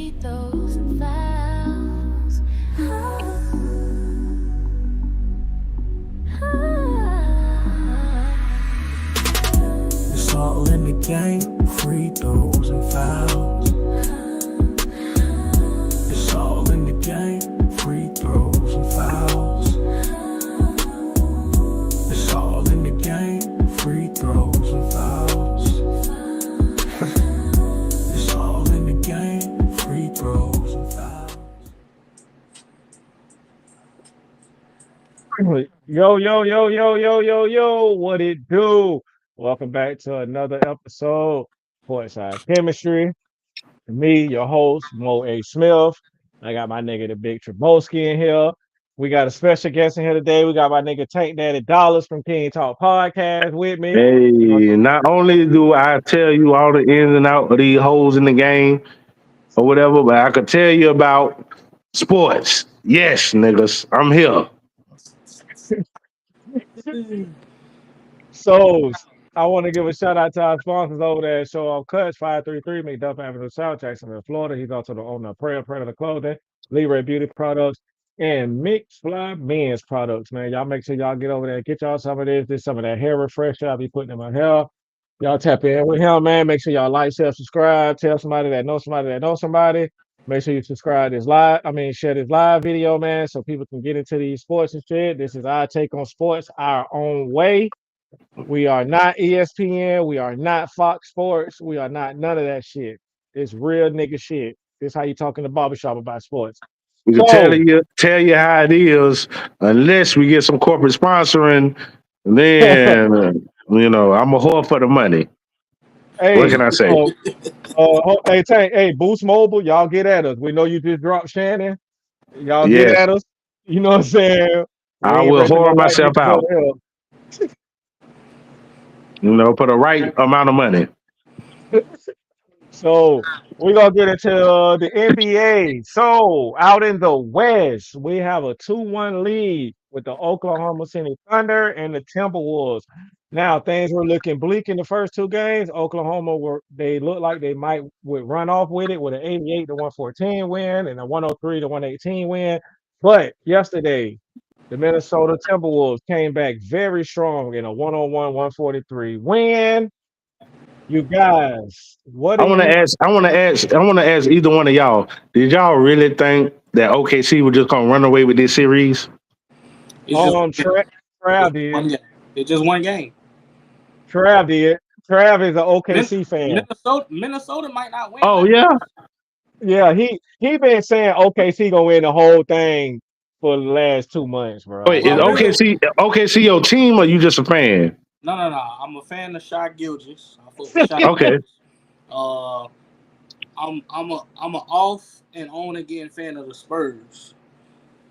free throws and fouls. It's all in the game, free throws and fouls. It's all in the game, free throws and fouls. It's all in the game, free throws and fouls. It's all in the game, free throws and fouls. Yo, what it do? Welcome back to another episode, Courtside Chemistry. Me, your host, Mo A. Smith. I got my nigga, the Big Trabosky in here. We got a special guest in here today. We got my nigga Tank Daddy Dollars from King Talk Podcast with me. Hey, not only do I tell you all the ins and outs of these holes in the game or whatever, but I could tell you about sports. Yes, niggas, I'm here. So I want to give a shout out to our sponsors over there at Show Off Cuts, 533 McDuff Avenue South, Jacksonville, Florida. He's also the owner of Prayer Predator Clothing, Leroy Beauty Products, and Mix Fly Men's Products, man. Y'all make sure y'all get over there and get y'all some of this. This some of that hair refresher I'll be putting in my hair. Y'all tap in with him, man. Make sure y'all like, share, subscribe. Tell somebody that knows somebody that knows somebody. Make sure you subscribe this live. Share this live video, man, so people can get into these sports and shit. This is our take on sports our own way. We are not ESPN. We are not Fox Sports. We are not none of that shit. It's real nigga shit. This how you talk in the barbershop about sports. We can So, tell you how it is, unless we get some corporate sponsoring. Then I'm a whore for the money. What hey, can I say? hey, Tank, hey, Boost Mobile, y'all get at us. We know you just dropped Shannon. Y'all get Yes, at us. You know what I'm saying? We I ain't will renting no whore white myself bitches out. over here. For the right amount of money. So we're gonna get into the NBA. So out in the West, we have a 2-1 lead with the Oklahoma City Thunder and the Timberwolves. Now things were looking bleak in the first two games. They looked like they would run off with it with an 88 to 114 win and a 103 to 118 win. But yesterday, the Minnesota Timberwolves came back very strong in a 101 143 win. You guys, what I do want to you ask. I want to ask either one of y'all. Did y'all really think that OKC was just gonna run away with this series? It's just Trav it's did. one game. It's just one game. Trav did. Trav is an Min- OKC fan. Minnesota might not win Oh that. yeah. Yeah, he been saying OKC gonna win the whole thing for the last 2 months, bro. Wait, is Well, Like, really, OKC your team or you just a fan? no. I'm a fan of Shai Gilgeous. I fuck with Shai Okay. Gilgeous. Uh, I'm a off and on again fan of the Spurs.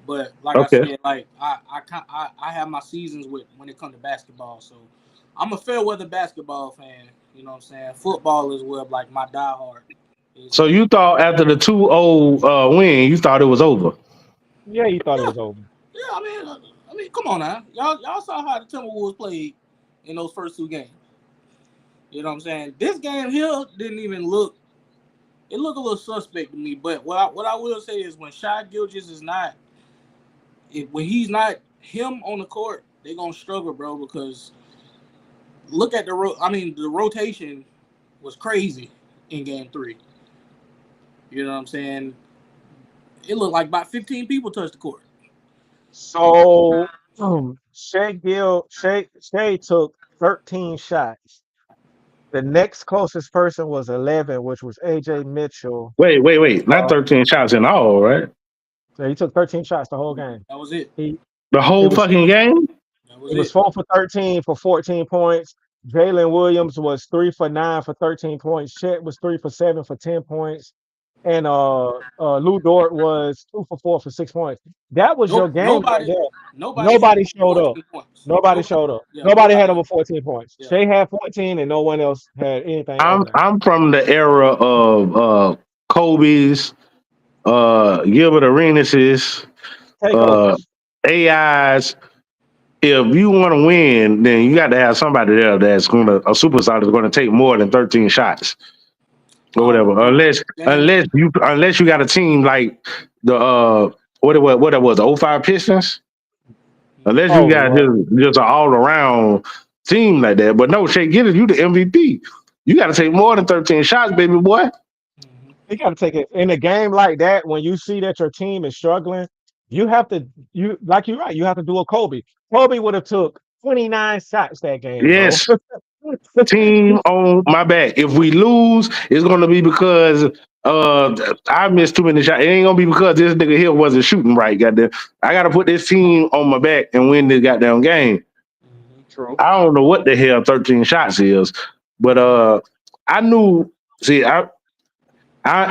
But like I Okay. said, like I have my seasons with when it comes to basketball. So I'm a fair weather basketball fan. You know what I'm saying? Football is where like my diehard is So at. you thought after the 2-0 win, you thought it was over. yeah, he thought it Yeah, was over. yeah. I mean, come on now, y'all saw how the Timberwolves played in those first two games. You know what I'm saying? This game here didn't even look. It looked a little suspect to me. But what I will say is when Shai Gilgeous is not, when he's not him on the court, they're gonna struggle, bro. Because look at the rotation was crazy in game three. You know what I'm saying? It looked like about 15 people touched the court. So Shea took 13 shots. The next closest person was 11, which was AJ Mitchell. Wait. Not Uh, 13 shots in all, right? so he took 13 shots the whole game. That was it. He The he whole was fucking game? That was He was it. 4 for 13 for 14 points. Jalen Williams was 3 for 9 for 13 points. Chet was 3 for 7 for 10 points. And Lou Dort was 2 for 4 for 6 points. That was your Nope. game right Nobody. there. Nobody had Nobody over showed up. 14 points. Nobody Nobody. showed up. Yeah. Nobody had Nobody. over 14 points. Yeah. Shea had 14 and no one else had anything I'm over that. I'm from the era of Kobe's, Gilbert Arenas', uh, Takeovers. AIs. If you want to win, then you got to have somebody there that's a superstar that's going to take more than 13 shots. or whatever. Game. Unless you got a team like the what it was, the '05 Pistons. Unless you Oh, got well, just an all around team like that. But no, Shea Giddens, you the MVP. You got to take more than 13 shots, baby boy. Mhm. you got to take it in a game like that. When you see that your team is struggling, you have to you like you're right. You have to do a Kobe. Kobe would have took 29 shots that game, bro. Yes, team on my back. If we lose, it's gonna be because I missed too many shots. It ain't gonna be because this nigga here wasn't shooting right. Goddamn, I gotta put this team on my back and win this goddamn game. Mhm. True. I don't know what the hell 13 shots is, but I knew. See, I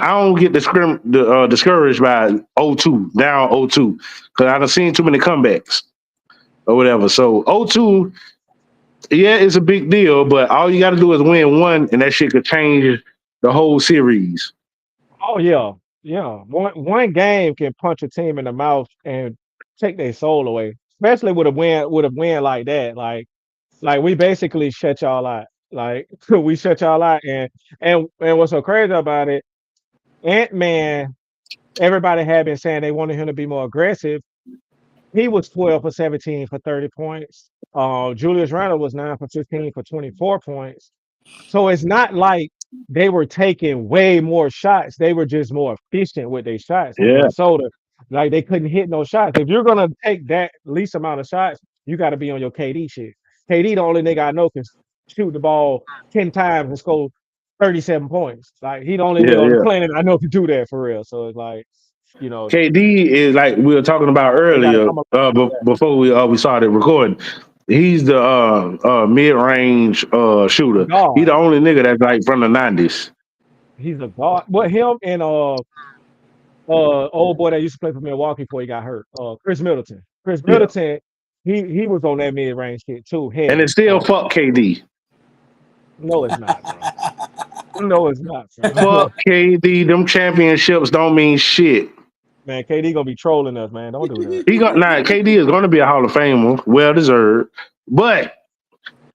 don't get discouraged by 0-2 down 0-2 because I done seen too many comebacks or whatever. So 0-2, yeah, it's a big deal, but all you got to do is win one, and that shit could change the whole series. Oh yeah, yeah. One game can punch a team in the mouth and take their soul away, especially with a win like that. Like we basically shut y'all out. Like we shut y'all out, and what's so crazy about it, Ant Man. Everybody had been saying they wanted him to be more aggressive. He was 12 for 17 for 30 points. Julius Randle was 9 for 15 for 24 points. So it's not like they were taking way more shots. They were just more efficient with their shots. And Yeah, Minnesota, like they couldn't hit no shots. If you're gonna take that least amount of shots, you got to be on your KD shit. KD, the only nigga I know can shoot the ball 10 times and score 37 points. Like he the only yeah, nigga on the yeah. planet I know can do that for real. So it's like, you know, KD is like we were talking about they got to earlier come up with before we started recording. He's the mid range a shooter. He guard. the only nigga that's like from the '90s. He's a guard. What him and old boy that used to play for Milwaukee before he got hurt. Chris Middleton. Chris Yeah, Middleton, he was on that mid range shit too, and it's heavy. still fuck KD. No, it's not, bro. No, it's not, bro. Fuck KD. Them championships don't mean shit. Man, KD gonna be trolling us, man. Don't do that. He got now. KD is going to be a Hall of Famer, well deserved. But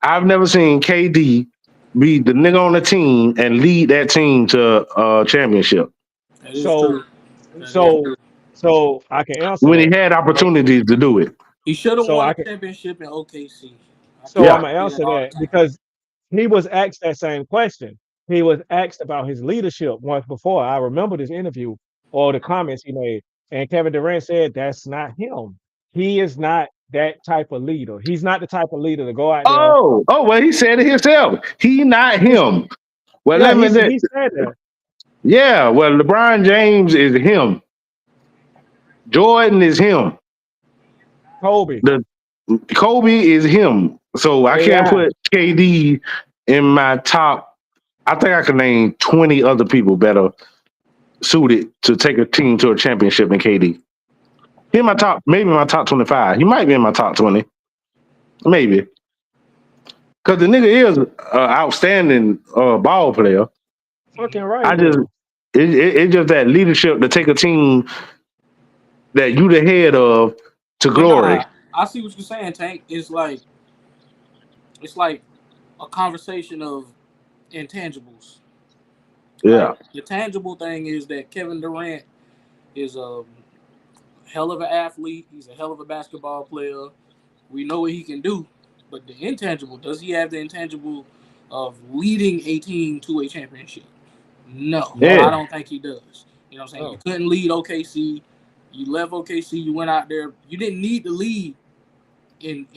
I've never seen KD be the nigga on the team and lead that team to a championship That is So, true. That is so, true. so I can answer when he that, had right? opportunities to do it. He should have So won I a can, championship in OKC. I so tell I'm Yeah, gonna you that answer all the that time. because he was asked that same question. He was asked about his leadership once before. I remember this interview or the comments he made. And Kevin Durant said that's not him. He is not that type of leader. He's not the type of leader to go out there. well, he said it himself. He not He's, him. Well, yeah, let me. he said that. Yeah, well, LeBron James is him. Jordan is him. Kobe, The Kobe is him. So I can't AI. put KD in my top. I think I can name 20 other people better suited to take a team to a championship than KD. He in my top, maybe my top 25. He might be in my top 20, maybe. Because the nigga is an outstanding ball player. Fucking Mhm. right I he just, is. it's just that leadership to take a team that you the head of to But glory. nah, I see what you're saying, Tank. It's like a conversation of intangibles. Like Yeah. the tangible thing is that Kevin Durant is a hell of an athlete. He's a hell of a basketball player. We know what he can do. But the intangible, does he have the intangible of leading a team to a championship? No, Yeah. I No, don't think he does. You know what I'm saying? You no. couldn't lead OKC. You left OKC. You went out there. You didn't need to lead in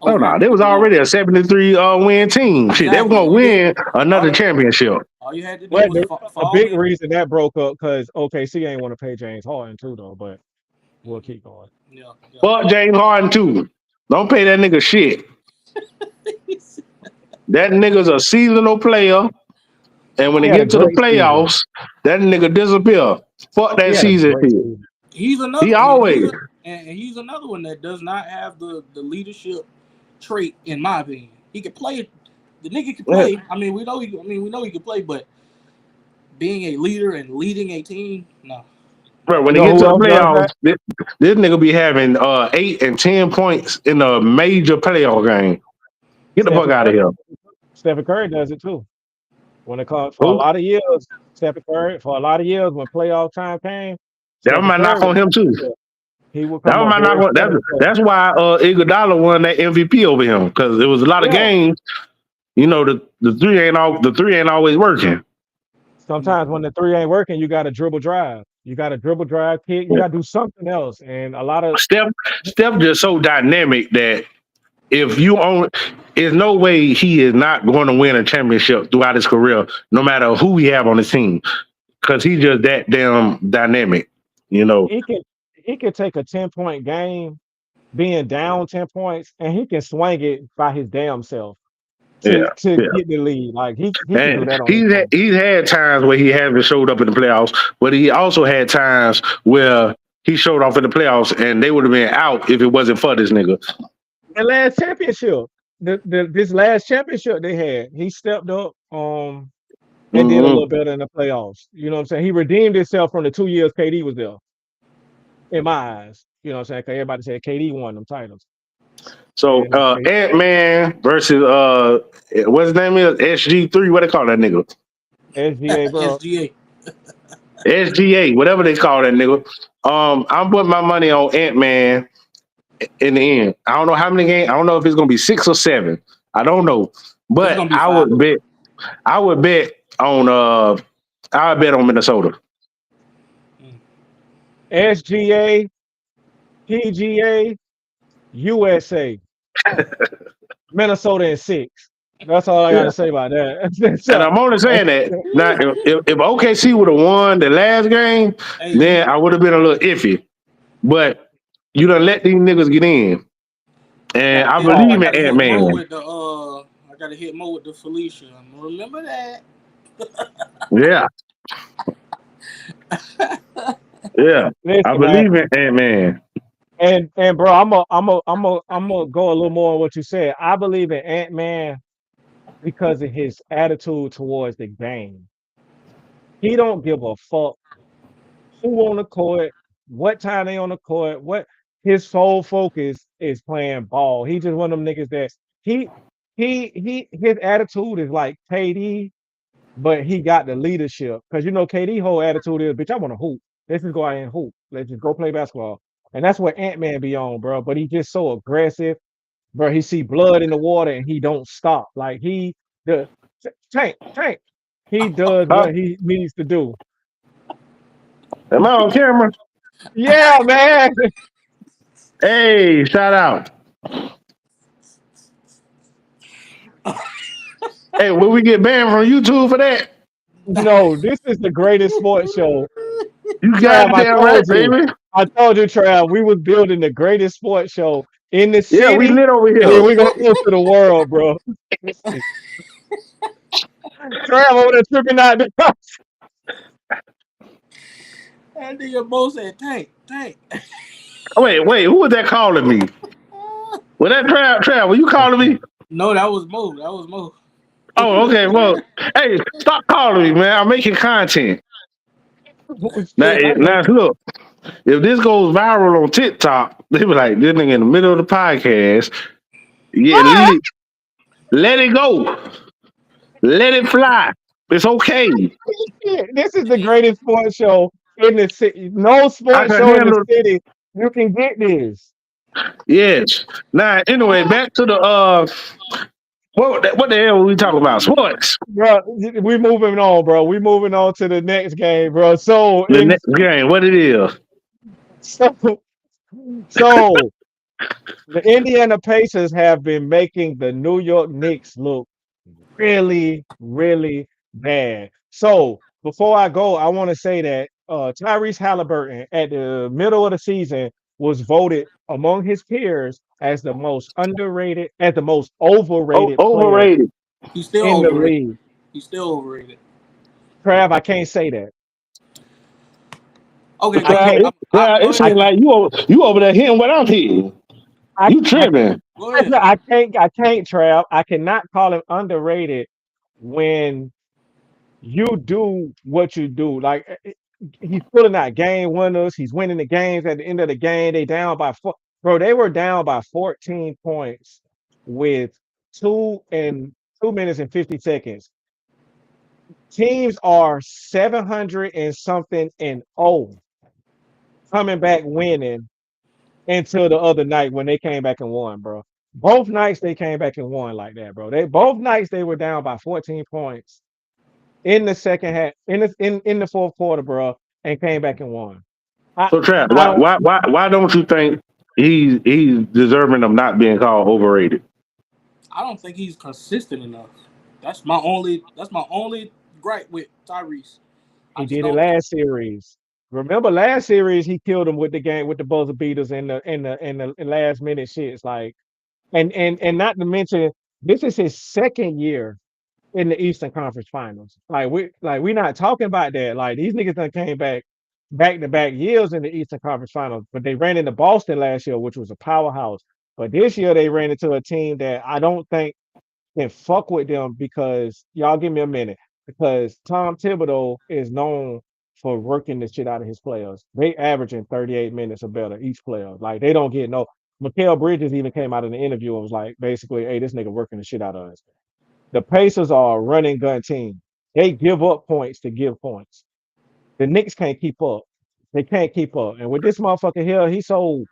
Oh over no, in they was already a Milwaukee. 73 win team. Shit, they were Exactly. gonna You did. win All another they championship. all you had to do But was a fall big in. reason that broke up because OKC ain't want to pay James Harden too, though. But we'll keep going. Yeah, yeah. Fuck But James Harden too. Don't pay that nigga shit. That nigga's a seasonal player, and when He they had a get to the great season. playoffs, that nigga disappear. Fuck He that had a season great shit. season. he's He another, always, and he's another one that does not have the leadership trait, in my opinion. He could play. The nigga can yeah, play. I mean, we know he. I mean, we know he can play, but being a leader and leading a team, no, bro. no. When You they know get who to the else does that? playoffs, this nigga be having 8 and 10 points in a major playoff game. Get the fuck Stephen out of Curry. here. Stephen Curry does it too. When it comes for a Who? lot of years, Stephen Curry, for a lot of years when playoff time came, That was Stephen my knock Curry would on him come too. up. He would That come was up my knock very on. steady. That's why Iguodala won that MVP over him because there was a lot of Yeah. games. You know, the three ain't always working. Sometimes when the three ain't working, you got to dribble drive. You got to dribble drive, kick. You Yeah. got to do something else. And a lot of Steph just so dynamic that if you own, there's no way he is not going to win a championship throughout his career, no matter who we have on his team, because he's just that damn dynamic. You know. he can take a 10-point game, being down 10 points, and he can swing it by his damn self to Yeah. to Yeah. get the lead. Like he can do And that on his own. he's had times where he hasn't showed up in the playoffs, but he also had times where he showed off in the playoffs and they would have been out if it wasn't for this nigga. The last championship, this last championship they had, he stepped up and did a hmm little better in the playoffs. You know what I'm saying? He redeemed himself from the 2 years KD was there, in my eyes. You know what I'm saying? 'Cause everybody said KD won them titles. So And Ant Man versus what's his name is SG3. What they call that nigga? SGA, bro. SGA. SGA, whatever they call that nigga. I'm putting my money on Ant Man in the end. I don't know how many games. I don't know if it's gonna be 6 or 7. I don't know, It's but gonna be 5. I would bet on I bet on Minnesota. Mm. SGA, PGA, USA, Minnesota in 6. That's all I got to Yeah. say about that. And I'm only saying that now if OKC would have won the last game, Hey, then I would have been a little iffy. But you done let these niggas get in. And I I Oh, believe in gotta Ant hit Mo Man. with the I gotta hit Mo with the Felicia. Remember that? Yeah, yeah. I listen, man. believe in Ant Man. And bro, I'm gonna go a little more on what you said. I believe in Ant Man because of his attitude towards the game. He don't give a fuck who on the court, what time they on the court, what his sole focus is playing ball. He just one of them niggas that he his attitude is like KD, but he got the leadership. Cause you know KD whole attitude is, bitch, I want to hoop. Let's just go out and hoop. Let's just go play basketball. And that's what Ant-Man be on, bro. But he just so aggressive, bro. He see blood in the water and he don't stop. Like the tank. He does Huh? what he needs to do. Am I on camera? Yeah, man. Hey, shout out. Hey, will we get banned from YouTube for that? No, this is the greatest sports show. You Trav, I goddamn right, told you. baby. I told you, Trav, we was building the greatest sports show in the Yeah, we city, lit over and then here. we're gonna go to the world, bro. Trav over there tripping out the That nigga Mo said tank. Wait, who was that calling me? Was that Trav, were you calling me? No, that was Mo. That was Mo. Oh, okay. Well, hey, stop calling me, man. I'm making content. oh, shit, I know. Now look, if this goes viral on TikTok, they be like, this nigga in the middle of the podcast, getting Ah, lit. Let it go. Let it fly. It's okay. shit. This is the greatest sports show in the city. No I sports can show in the handle. city. You can get this. Yes. Now, anyway, back to the what the hell were we talking about? Sports. Bro, we moving on, bro. We moving on to the next game, bro. So The in next game, what it is. so so the Indiana Pacers have been making the New York Knicks look really, really bad. So before I go, I want to say that Tyrese Halliburton at the middle of the season was voted among his peers as the most underrated, as the most overrated player Overrated. He's still in the overrated. league. He's still overrated. Trav, I can't say that. Okay, I go ahead. can't. Go It ahead. I seems like you over there hitting what I'm hitting. I You I tripping. Go ahead. I can't, Trav. I cannot call him underrated when you do what you do. Like he's pulling out game winners. He's winning the games at the end of the game. They down by four. Bro, they were down by 14 points with 2 minutes and 50 seconds. Teams are 700 and something and coming back winning until the other night when they came back and won, bro. Both nights they came back and won like that, bro. They both nights they were down by 14 points in the second half, in the fourth quarter, bro, and came back and won. I So Trav, I why don't why why why don't you think he's deserving of not being called overrated? I don't think he's consistent enough. That's my only gripe with Tyrese. I he just did it don't. last series. Remember last series he killed him with the game with the buzzer beaters and the last minute shits like and not to mention this is his second year in the Eastern Conference Finals. Like we not talking about that. Like these niggas done came back to back years in the Eastern Conference Finals, but they ran into Boston last year, which was a powerhouse. But this year they ran into a team that I don't think can fuck with them because y'all give me a minute. Because Tom Thibodeau is known for working the shit out of his players. They averaging 38 minutes or better each player. Like they don't get no. Mikael Bridges even came out in the interview and was like, basically, hey, this nigga working the shit out of us. The Pacers are a running gun team. They give up points to give points. The Knicks can't keep up. They can't keep up. And with this motherfucker here, he's so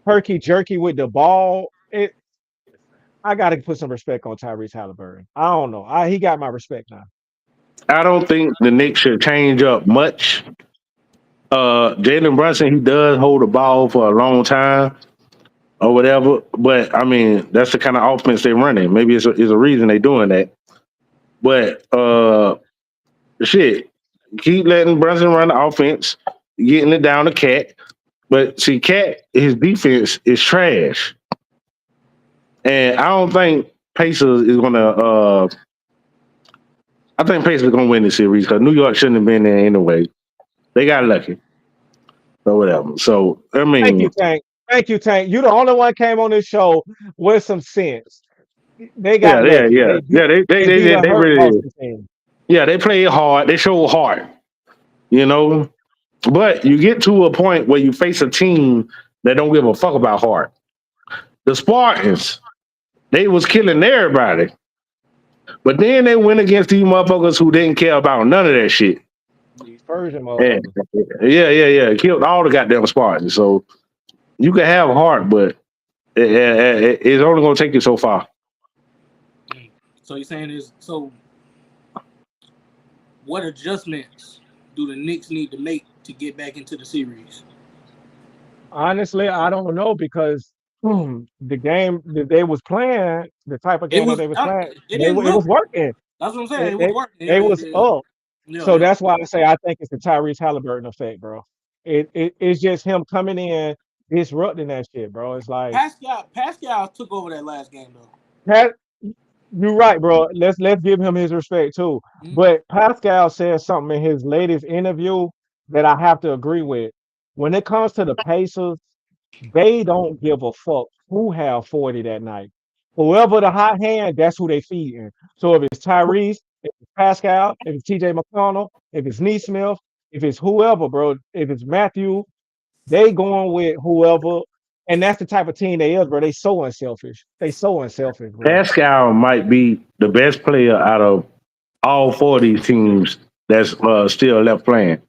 perky jerky with the ball. I got to put some respect on Tyrese Halliburton. I don't know. He got my respect now. I don't think the Knicks should change up much. Jalen Brunson, he does hold the ball for a long time or whatever, but I mean that's the kind of offense they're running. Maybe it's a reason they're doing that. But shit, keep letting Brunson run the offense, getting it down to Cat. But see, Cat, his defense is trash. And I don't think Pacers is gonna. I think Pacers gonna win the series because New York shouldn't have been there anyway. They got lucky or whatever. So I Thank you, mean, Tank. Thank you, Tank. You the only one came on this show with some sense. They got yeah, yeah, lucky. yeah, yeah. They beat a They hurt really did. Boston team. Yeah, they play hard. They show hard. You know, but you get to a point where you face a team that don't give a fuck about hard. The Spartans, they was killing everybody, but then they went against these motherfuckers who didn't care about none of that shit. These Persian And motherfuckers. yeah. Killed all the goddamn Spartans. So you can have heart, but it's only gonna take you so far. So you're saying is so? What adjustments do the Knicks need to make to get back into the series? Honestly, I don't know because the game that they was playing, the type of It game that was. they was playing, It didn't it was look. working. That's what I'm saying. It, It was it, working. it was up. Yeah, So yeah. that's why I say I think it's the Tyrese Halliburton effect, bro. It's just him coming in disrupting that shit, bro. It's like Pascal took over that last game though. Pat, you're right, bro. Let's give him his respect too. Mhm. But Pascal said something in his latest interview that I have to agree with. When it comes to the Pacers, they don't give a fuck who have 40 that night. Whoever the hot hand, that's who they feeding. So if it's Tyrese, if it's Pascal, if it's TJ McConnell, if it's Neesmith, if it's whoever, bro, if it's Matthew, they going with whoever. And that's the type of team they is, bro. They so unselfish. They so unselfish, bro. Pascal might be the best player out of all four of these teams that's still left playing.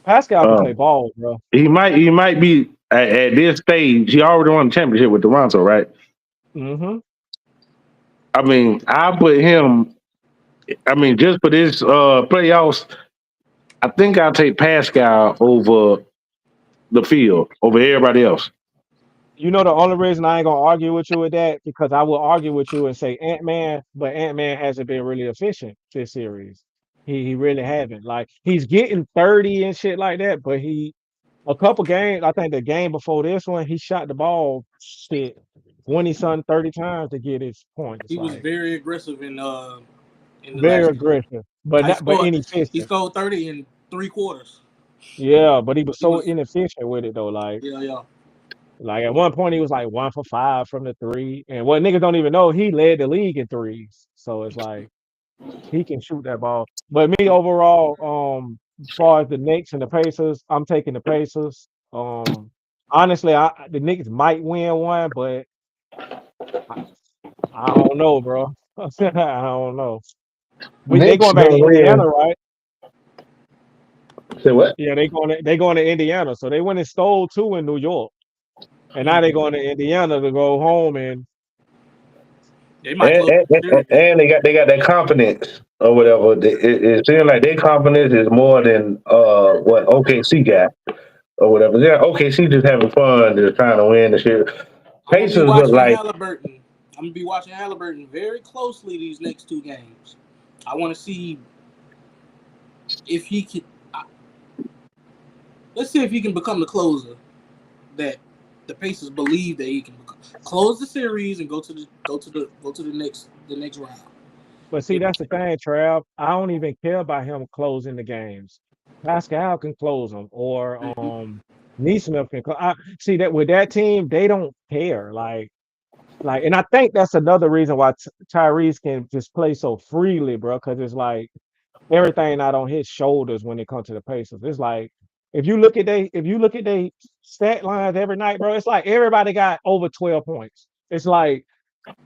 Pascal can Uh, play ball, bro. he might be at this stage. He already won the championship with Toronto, right? Hmm. I mean, I put him. I mean, just for this playoffs, I think I'll take Pascal over the field over everybody else. You know the only reason I ain't gonna argue with you with that because I will argue with you and say Ant Man, but Ant Man hasn't been really efficient this series. He really haven't. Like he's getting 30 and shit like that, but he a couple games. I think the game before this one, he shot the ball shit 20 something 30 times to get his points. He was Like very aggressive in the very last game. aggressive, but I not but scored. He inefficient. scored 30 in 3 quarters. Yeah, but he was He so was. inefficient with it though. Yeah, yeah. Like at one point he was like 1 for 5 from the three. And what niggas don't even know, he led the league in threes. So it's like he can shoot that ball. But me overall, as far as the Knicks and the Pacers, I'm taking the Pacers. Honestly, the Knicks might win one, but I, I don't know, bro. I don't know. They Knicks going back to gonna Indiana, win. right? Say what? Yeah, they going to Indiana. So they went and stole two in New York, and now they going to Indiana to go home and They might close the series. And they got that confidence or whatever. It seems like their confidence is more than what OKC got or whatever. Yeah, OKC just having fun, just trying to win the shit. I'm gonna be Pacers look watching like Halliburton. I'm gonna be watching Halliburton very closely these next two games. I want to see if he can. Let's see if he can become the closer that the Pacers believe that he can become. Close the series and go to the next round. but see, You that's the thing, Trav. I don't even care about him closing the games. Pascal can close them, or know? Neesmith can. See that with that team, they don't care. And I think that's another reason why Tyrese can just play so freely, bro. Because it's like everything not on his shoulders when it comes to the Pacers. It's like if you look at they stat lines every night, bro, it's like everybody got over 12 points. It's like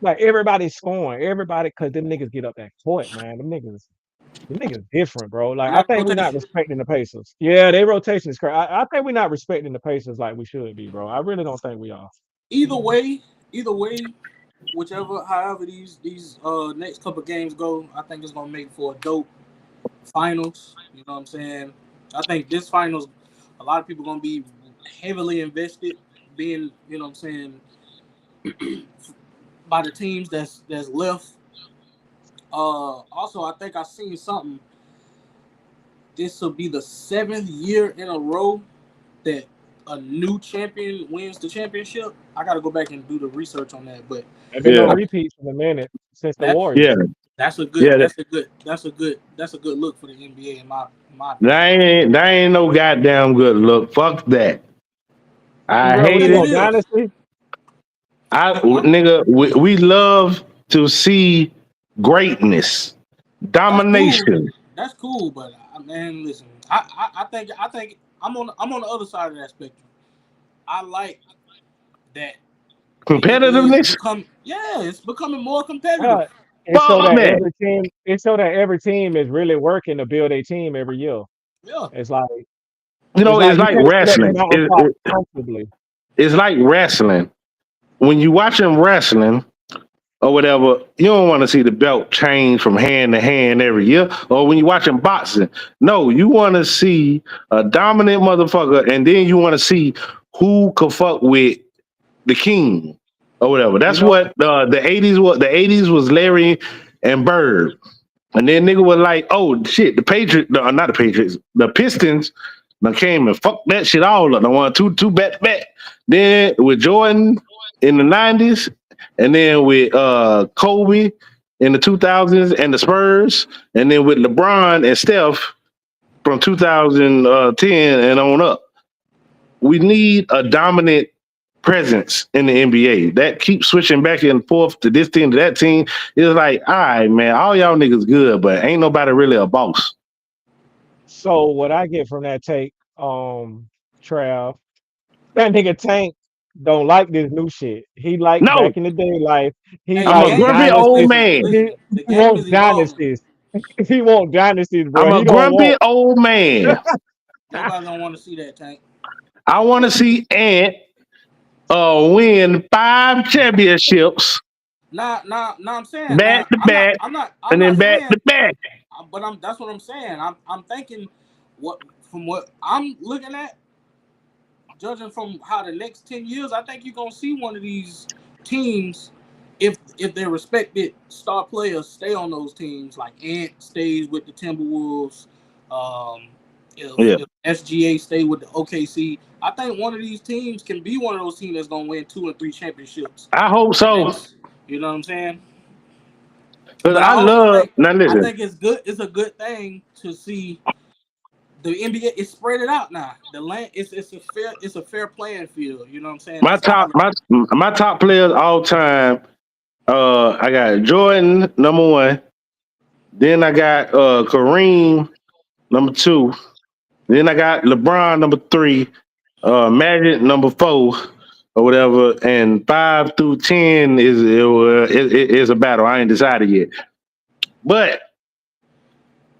everybody's scoring, everybody, because them niggas get up that court, man. Them niggas different, bro. Like I Not think we're not rotation. respecting the Pacers. Yeah, they rotation is crazy. I think we're not respecting the Pacers like we should be, bro. I really don't think we are. Either way, either way, however these next couple games go, I think it's gonna make for a dope finals. You know what I'm saying? I think this finals, a lot of people gonna be heavily invested, being you know what I'm saying, by the teams that's left. Also, I think I seen something. This will be the 7th year in a row that a new champion wins the championship. I got to go back and do the research on that, but There been no yeah, I, repeats in a minute since the that yeah, Warriors. that's a good yeah. that's a good look for the NBA in my opinion. That ain't no goddamn good look. Fuck that. I Bro, what Yes, you hate it want, it. is. Dynasty? I'm Nigga, we love to see greatness, That's cool. domination. That's cool, but man, listen, I think I'm on the other side of that spectrum. I like that the NBA is Competitiveness? it's becoming more competitive. Uh, it's so Fuck that that. every team is really working to build a team every year. Yeah, It's like You know, it's you like can't sit at the wrestling. mountaintop comfortably. It's like wrestling. When you watching wrestling or whatever, you don't want to see the belt change from hand to hand every year. Or when you watching boxing, no, you want to see a dominant motherfucker, and then you want to see who could fuck with the king or whatever. You That's know, what the 80s was. The 80s was Larry and Bird. And then nigga was like, oh shit, the Patriots, no, not the Patriots, the Pistons done came and fucked that shit all up. They won two back to back. Then with Jordan in the 90s, and then with Kobe in the 2000s and the Spurs, and then with LeBron and Steph from 2010 and on up. We need a dominant presence in the NBA. That keeps switching back and forth to this team, to that team. It's like, all right, man, all y'all niggas good, but ain't nobody really a boss. so what I get from that take, Trav, that nigga Tank don't like this new shit. He like No, back in the day life. He hey, the I'm a like game grumpy is old dynasties. listen, man. He, listen. The he game wants is evolving. dynasties. He want dynasties, bro. I'm a He don't grumpy want. old man. Nobody don't want to see that tank. I want to see Ant win 5 championships I'm saying back to back I'm and then not back saying, to back. but that's what I'm saying. I'm thinking what from what I'm looking at, judging from how the next 10 years, I think you're gonna see one of these teams, if their respected star players stay on those teams, like Ant stays with the Timberwolves, um, Yeah, if SGA stay with the OKC, I think one of these teams can be one of those teams that's gonna win 2 and 3 championships I hope the so. next. You know what I'm saying? Cause But I I also love. think Now I listen, think it's good. It's a good thing to see the NBA is spread it out now. The land it's a fair playing field. You know what I'm saying? my That's how I top look my at it. my top players all time. I got Jordan number 1. Then I got Kareem number 2. Then I got LeBron number 3. Magic number 4 or whatever, and 5 through 10 is a battle. I ain't decided yet, but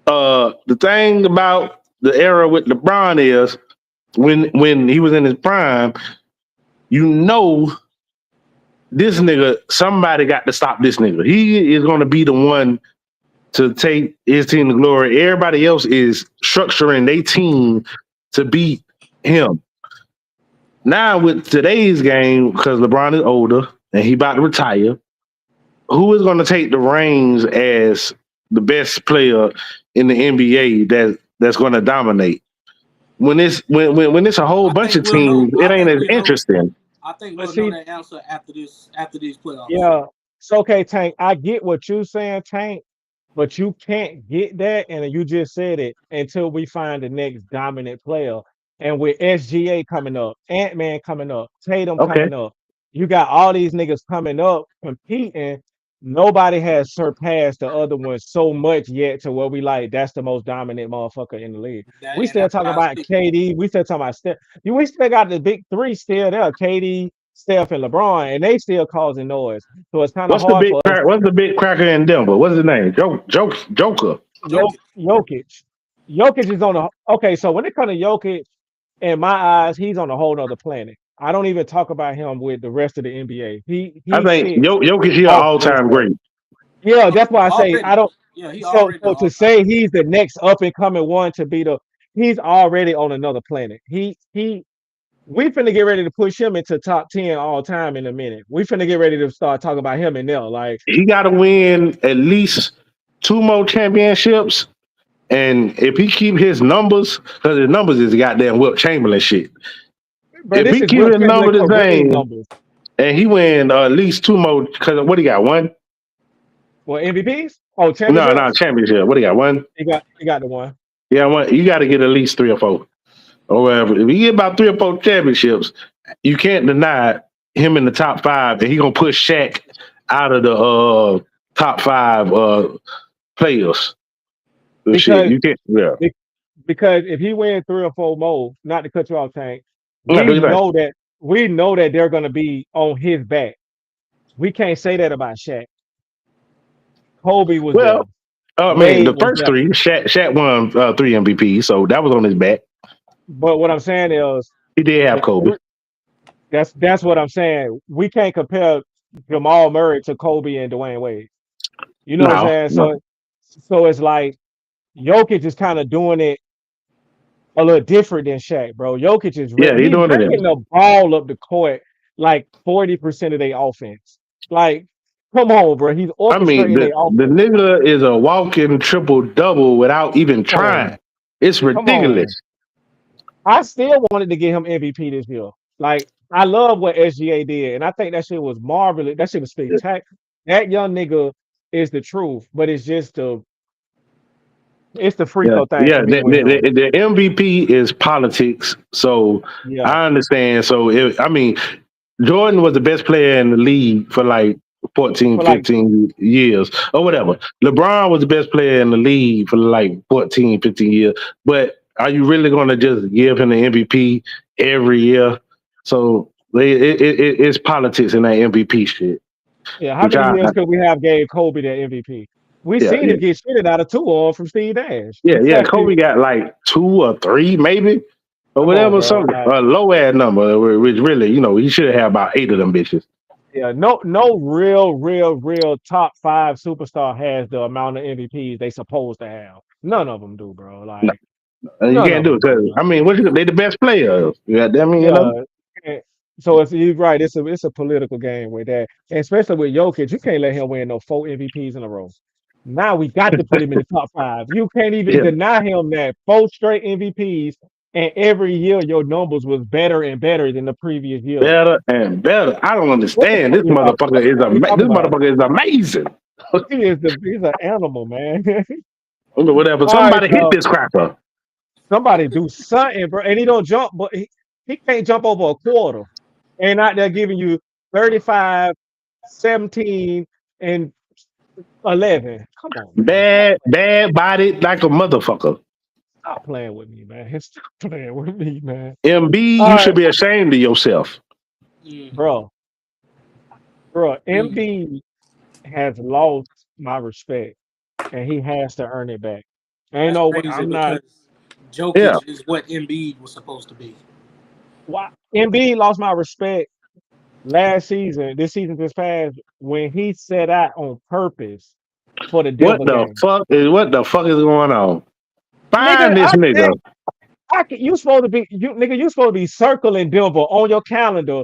the thing about the era with LeBron is when he was in his prime, you know this nigga, somebody got to stop this nigga. He is gonna be the one to take his team to glory. Everybody else is structuring their team to beat him. Now with today's game, because LeBron is older and he about to retire, who is going to take the reins as the best player in the NBA that's going to dominate? When it's a whole I bunch think of we'll know. teams, it I ain't think as we'll know. interesting. I think But we'll know see, that answer after these playoffs. yeah. So okay, Tank, I get what you're saying, Tank, but you can't get that, and you just said it until we find the next dominant player. And with SGA coming up, Ant-Man coming up, Tatum Okay, coming up, you got all these niggas coming up competing. Nobody has surpassed the other one so much yet to where we like that's the most dominant motherfucker in the league. We And still that's what talking I about stick with. KD. We still talking about Steph. We still got the big three still there: KD, Steph, and LeBron, and they still causing noise. So it's kind of hard for us. what's the big cracker in Denver? What's his name? Joker. Jokic. Jokic. Jokic is on the okay. So when it comes to Jokic, in my eyes, he's on a whole nother planet. I don't even talk about him with the rest of the NBA. I He think sits Jokic here off all the rest time of them. great. Yeah, that's why I say I Already. don't. Yeah, he So already the so to all time say great. he's the next up and coming one to be the, he's already on another planet. He we finna get ready to push him into top 10 all time in a minute. We finna get ready to start talking about him in there. Like, He got to win at least two more championships. And if he keep his numbers, because his numbers is goddamn Wilt Chamberlain shit. bro, If this he is keep Will his Chamberlain number the Kareem same numbers. and he win at least two more, because what he got, one? Well, MVPs? Oh, No, championships? championship. What he got, one? He got the one. Yeah, one. You got to get at least three or four. Or whatever. If you get about three or four championships, you can't deny him in the top five, and he gonna push Shaq out of the top five players. Shit, Because you can't. Yeah. be- because if he wins three or four more, not to cut you off, Tank, No, we do that. know that they're gonna be on his back. We can't say that about Shaq. Kobe was there. Well, I mean, Wade the was first there. three, Shaq won three MVP, so that was on his back. But what I'm saying is He did have the Kobe. that's what I'm saying. We can't compare Jamal Murray to Kobe and Dwayne Wade. You know what I'm No, saying? no. So it's like Jokic is kind of doing it a little different than Shaq, bro. Jokic is Yeah, he he's doing it. bringing the ball up the court like 40% of their offense. Like, come on, bro. He's I mean, orchestrating their the offense. nigga is a walking triple double without even Come on, trying. It's come on. ridiculous. I still wanted to get him MVP this year. Like, I love what SGA did, and I think that shit was marvelous. That shit was spectacular. That young nigga is the truth, but it's the free Yeah, throw thing yeah. for me with him. The MVP is politics, so Yeah, I understand. So I mean, Jordan was the best player in the league for like 14, for like 15 years or whatever. LeBron was the best player in the league for like 14, 15 years. But are you really going to just give him the MVP every year? So it's politics in that MVP shit. yeah. How Which many years could we have gave Kobe that MVP? We yeah, seen yeah. him get shitted out of two on from Steve Nash. Yeah. Kobe got like two or three, maybe. Or Come on, whatever, bro. some Like, low ass number, which really, he should have about eight of them bitches. yeah, no real top five superstar has the amount of MVPs they supposed to have. None of them do, bro. No, Like, you none can't of do them it do, because bro. I mean, they the best players. Yeah, I mean, Yeah. eh, So it's you're right. It's a political game with that, and especially with Jokic. You can't let him win no four MVPs in a row. Now we got to put him in the top five. You can't even yeah, deny him that four straight MVPs, and every year your numbers was better and better than the previous year. better and better. I don't What the understand. fuck This are you talking motherfucker about? is What are you talking this about? motherfucker is amazing. He's an animal, man. Whatever. All right, Somebody hit so this cracker. somebody do something, bro. And he don't jump, but he can't jump over a quarter. And out there giving you 35, 17, and 11. Come on, man. Bad bodied like a motherfucker. Stop playing with me, man. Stop playing with me, man. MB, All you right, should be ashamed of yourself. Mm, bro. Bro, mm. MB has lost my respect, and he has to earn it back. Ain't That's no way. crazy I'm not. because Yeah. Jokic is what Embiid was supposed to be. Why Embiid lost my respect last season, this season just passed, when he set out on purpose for the What Denver the game. fuck is going on? Nigga, Find this nigga. you supposed to be you supposed to be circling Denver on your calendar.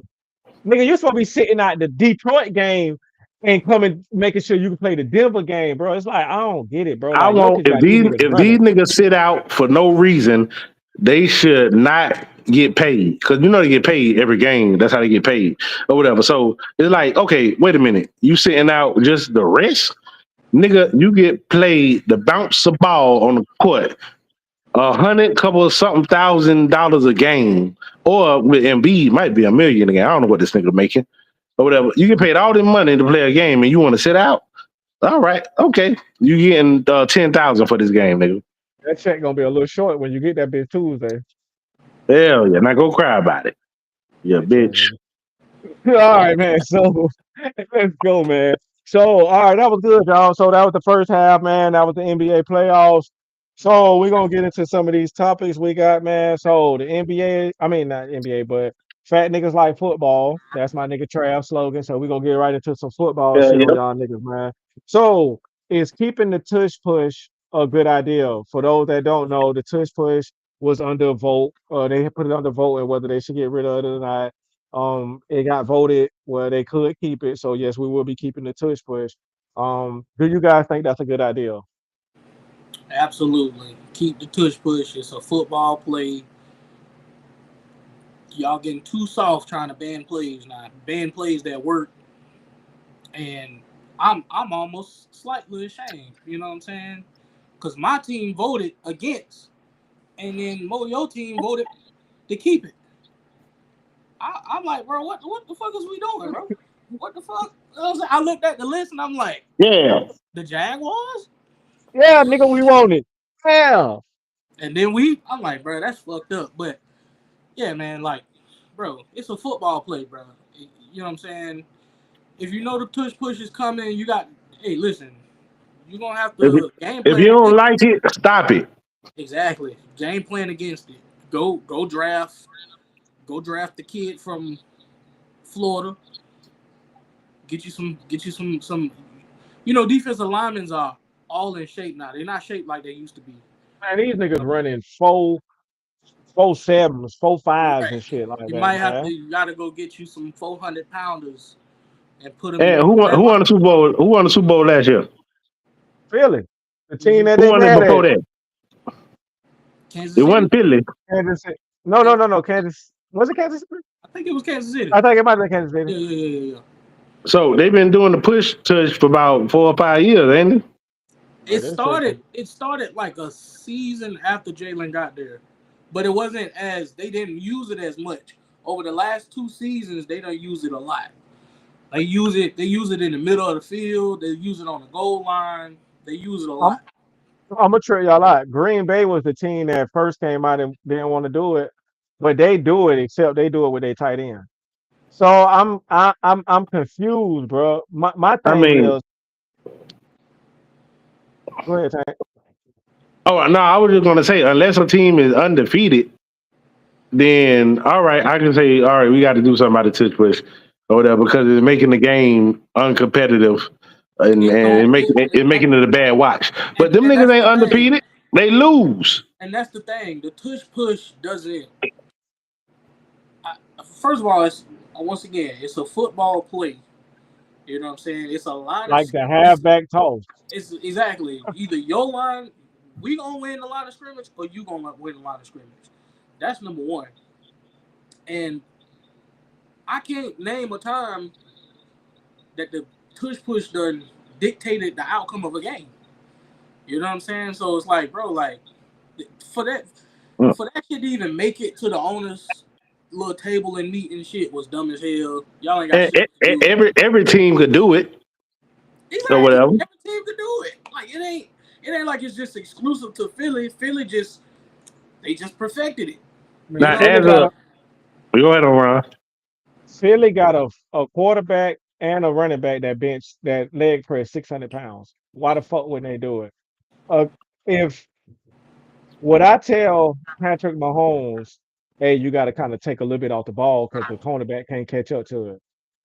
Nigga, you supposed to be sitting out the Detroit game and coming making sure you can play the Denver game, bro. It's like I don't get it, bro. I Like want Jokic got these niggas if running. these niggas sit out for no reason, they should not get paid because you know they get paid every game. That's how they get paid or whatever. So it's like, okay, wait a minute, you sitting out just the rest, nigga. You get played to bounce the ball on the court, couple of something $1,000 a game, or with Embiid might be $1 million a game. I don't know what this nigga making or whatever. You get paid all this money to play a game, and you want to sit out. All right, okay. You getting 10,000 for this game, nigga. That check gonna be a little short when you get that bitch Tuesday. Hell yeah. Now go cry about it. Yeah, That check, bitch. nigga. All right, man. So let's go, man. So, all right, that was good, y'all. So that was the first half, man. That was the NBA playoffs. So we're gonna get into some of these topics we got, man. So the NBA, I mean not NBA, but fat niggas like football. That's my nigga Trav slogan. So we're gonna get right into some football Yeah, shit on yeah. y'all niggas, man. So is keeping the tush push a good idea? For those that don't know, the tush push was under vote. They had put it under vote and whether they should get rid of it or not. It got voted where they could keep it. So yes, we will be keeping the tush push. Do you guys think that's a good idea? Absolutely. Keep the tush push. It's a football play. Y'all getting too soft trying to ban plays now. Ban plays that work, and I'm almost slightly ashamed. You know what I'm saying? Because my team voted against, and then your team voted to keep it. I'm like, bro, what the fuck is we doing, bro? What the fuck? I looked at the list and I'm like, Yeah. the Jaguars, Yeah, nigga, we want it. Yeah. and then I'm like, bro, that's fucked up. But yeah, man, like, bro, it's a football play, bro. You know what I'm saying? If you know the tush push is coming, you got. Hey, listen, you're gonna have If, to game if you plan don't against like it, stop it. exactly game plan against it. Go draft the kid from Florida. Get you some. You know, defensive linemen are all in shape now. They're not shaped like they used to be. Man, these niggas running four sevens, 4 5s and Right. shit like You that, might have to. man. You got to go get you some 400 pounders and put them And in that who line. won the Super Bowl? Who won the Super Bowl last year? Philly, the team Mhm. that Who they won it mad before at. that? Kansas It City. wasn't Philly. Kansas City. No, no, no, no. Kansas. Was it Kansas City? I think it was Kansas City. I think it might have been Kansas City. Yeah. So they've been doing the push touch for about 4 or 5 years, ain't it? But this shit, It started like a season after Jalen got there, but it wasn't as they didn't use it as much. Over the last 2 seasons, they don't use it a lot. They use it. They use it in the middle of the field. They use it on the goal line. They use it a I'm, lot. I'm gonna tell y'all out. Green Bay was the team that first came out and didn't want to do it, but they do it. Except they do it with their tight end. So I'm confused, bro. My I thing mean, is, go ahead, Tank. oh no, I was just gonna say, unless a team is undefeated, then all right, I can say, all right, we got to do something about the touch push or whatever because it's making the game uncompetitive It's and going it making it a bad watch. But them and niggas that's ain't the thing. undefeated; they lose. And that's the thing. The tush push doesn't. First of all, it's once again, it's a football play. You know what I'm saying? It's a lot of. Like the halfback toss. It's exactly either your line, we gonna win a lot of scrimmage, or you gonna win a lot of scrimmage. That's number one. And I can't name a time that the tush push done dictated the outcome of a game. You know what I'm saying? So it's like, bro, like for that for that shit to even make it to the owners little table and meet and shit was dumb as hell. Y'all ain't got And shit to do. every team could do it or Exactly. whatever. Every team could do it. Like it ain't like it's just exclusive to Philly. Philly just they just perfected it. You Man, Now, know what Philly as I'm saying? got a go ahead on Ron. a quarterback and a running back that leg press 600 pounds. Why the fuck wouldn't they do it? Uh, if what I tell Patrick Mahomes, hey, you got to kind of take a little bit off the ball because the cornerback can't catch up to it.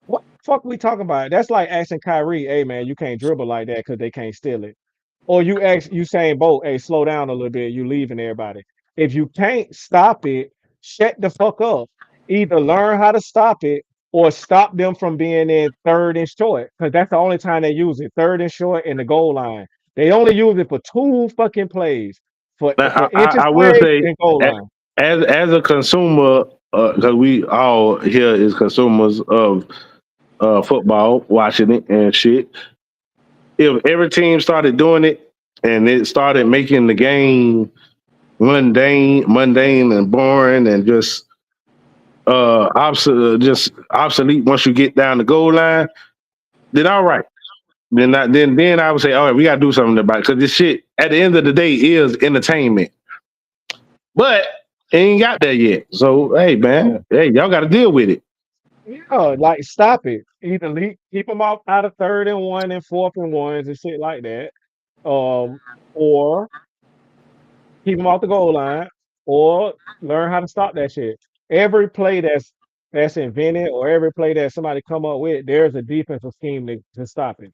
What the fuck we talking about? That's like asking Kyrie, hey man, you can't dribble like that because they can't steal it. Or you ask you saying, Bolt, hey, slow down a little bit. You leaving everybody. If you can't stop it, shut the fuck up. Either learn how to stop it or stop them from being in third and short. Because that's the only time they use it. Third and short in the goal line. They only use it for 2 fucking plays. For Now, I will interplays say, and goal a- line. as a consumer, because we all here is consumers of football, watching it and shit. If every team started doing it and it started making the game mundane and boring and just obsolete once you get down the goal line, then all right. Then I would say, all right, we gotta do something about it. Cause this shit at the end of the day is entertainment. But it ain't got there yet. So hey Yeah. man, hey, y'all gotta deal with it. Yeah, like stop it. Either keep them out of third and one and fourth and ones and shit like that. Or keep them off the goal line, or learn how to stop that shit. Every play that's invented, or every play that somebody come up with, there's a defensive scheme to stop it.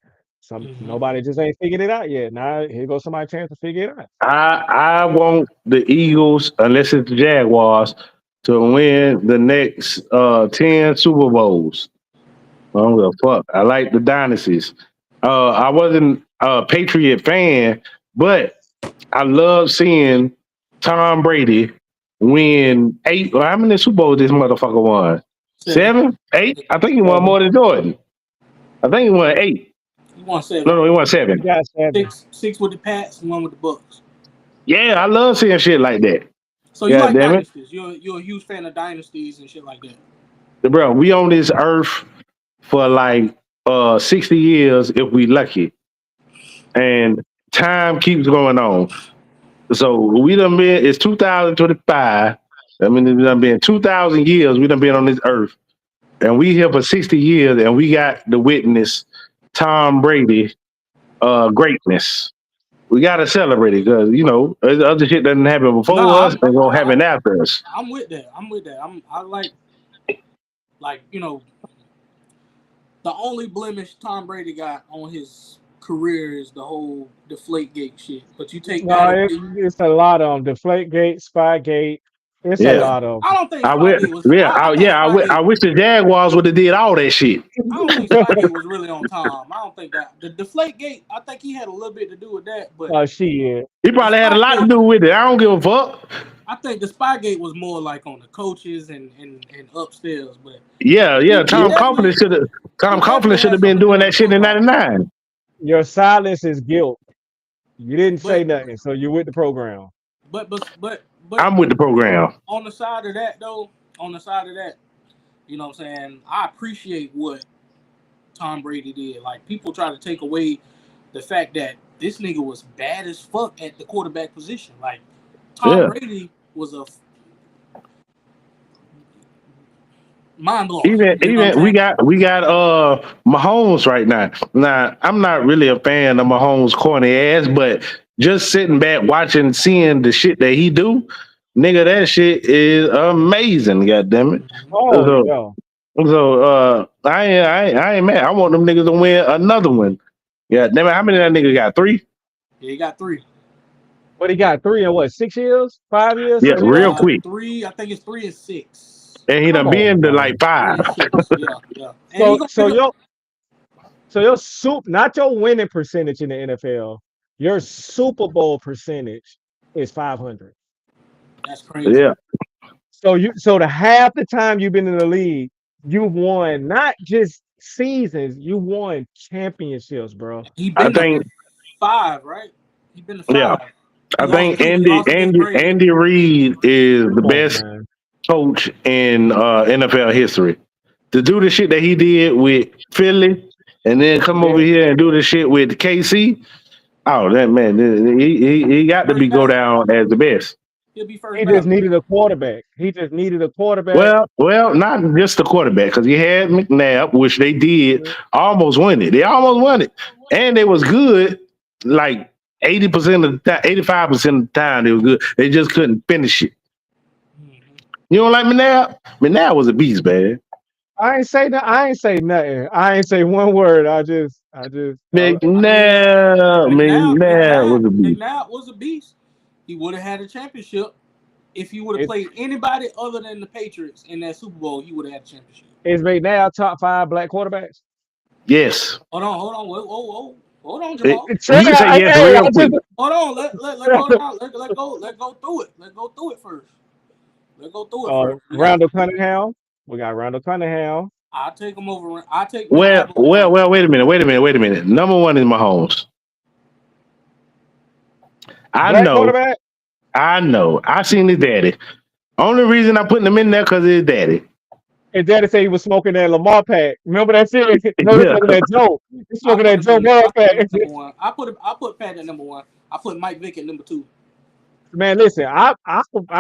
Mhm. Nobody just ain't figured it out yet. Now here goes somebody chance to figure it out. I want the Eagles, unless it's the Jaguars, to win the next 10 Super Bowls. I don't give a fuck. I like the dynasties. I wasn't a Patriot fan, but I love seeing Tom Brady win 8. Well, how many Super Bowls this motherfucker won? 7. 7? 8? I think he won Seven. more than Jordan. I think he won 8. You want No, 7? no, he won He 7. got seven. Six with the Pats and 1 with the Bucks. Yeah, I love seeing shit like that. So you God like damn it. dynasties? You're a huge fan of dynasties and shit like that. Bro, we on this earth for like 60 years if we lucky. And time keeps going on. So we done been, it's 2025. I mean, it done been 2,000 years we done been on this earth. And we here for 60 years and we got to witness Tom Brady greatness. We got to celebrate it because, other shit doesn't happen No, before us I'm and I, gonna I, happen after us. I'm with that. I'm with that. I like the only blemish Tom Brady got on his career is the whole deflate gate shit. But you take No, that away. it's a lot of them. Deflate gate, spy gate. It's a Yeah. lot of I don't think I will, Spygate was. yeah, I think I Spygate. wish the Jaguars would have did all that shit. I don't think Spygate was really on Tom. I don't think that the deflate gate. I think he had a little bit to do with that, but Oh shit. He the probably had a lot to Spygate. do with it. I don't give a fuck. I think the Spygate was more like on the coaches and upstairs, but Yeah, yeah. he Tom Coughlin definitely should have. Tom he Coughlin definitely should had have been something to do doing with that the shit in football. '99. Your silence is guilt. You didn't say But nothing, so you with the program. but I'm with the program. on the side of that though, on the side of that, you know what I'm saying? I appreciate what Tom Brady did. Like people try to take away the fact that this nigga was bad as fuck at the quarterback position. Like Tom Yeah. Brady was a mind blowing. You know what I'm Even saying? we got Mahomes right now. Now I'm not really a fan of Mahomes corny ass, but just sitting back watching, seeing the shit that he do, nigga, that shit is amazing. God damn it. Oh So yeah. I ain't mad. I want them niggas to win another one. Yeah, damn it. How many that nigga got? 3? Yeah, he got 3. But he got three in what, 6 years? 5 years, Yeah, six real years? 3. I think it's 3 and 6. and he Come done on, been to man. like 5. 3 and 6. Yeah, yeah. And he So gonna so get a. your not your winning percentage in the NFL, your Super Bowl percentage is 500. That's crazy. Yeah, So the half the time you've been in the league, you've won not just seasons, you won championships, bro. He I been to think. 5, right? He been to Yeah, 5. He I lost think 2. He lost against Brady. Andy Reid is the Come on, best man. coach in NFL history. To do the shit that he did with Philly, and then come over Yeah, here and do the shit with KC. Oh, that man, he got to First be go ballot. down as the best. He'll be first he just ballot. needed a quarterback. He just needed a quarterback. Well, not just the quarterback because he had McNabb, which they did almost win it. They almost won it, and they was good. Like 80% of the time, 85% of the time they were good. They just couldn't finish it. You don't like McNabb? McNabb was a beast, man. I ain't say that. I ain't say nothing. I ain't say one word. McNabb was a beast. McNabb was a beast. He would have had a championship if he would have It's, played anybody other than the Patriots in that Super Bowl. He would have had a championship. is McNabb top 5 black quarterbacks? Yes. Hold on, whoa. Hold on, It, Jamal. you can say yes Hey, real quick. Hold on, let go down. Let go through it. Let's go through it first. Let's go through it first. Randall Cunningham. We got Randall Cunningham. I'll take him over. I'll take Well, McNabb over. wait a minute. Number one is Mahomes. I Black know. quarterback. I seen his daddy. Only reason I'm putting him in there because of his daddy. His daddy said he was smoking that Lamar pack. Remember that shit? No, he's Yeah. smoking that Joe. He's smoking that Joe Burrow pack. I put Pat at number 1. I put Mike Vick at number 2. Man, listen, I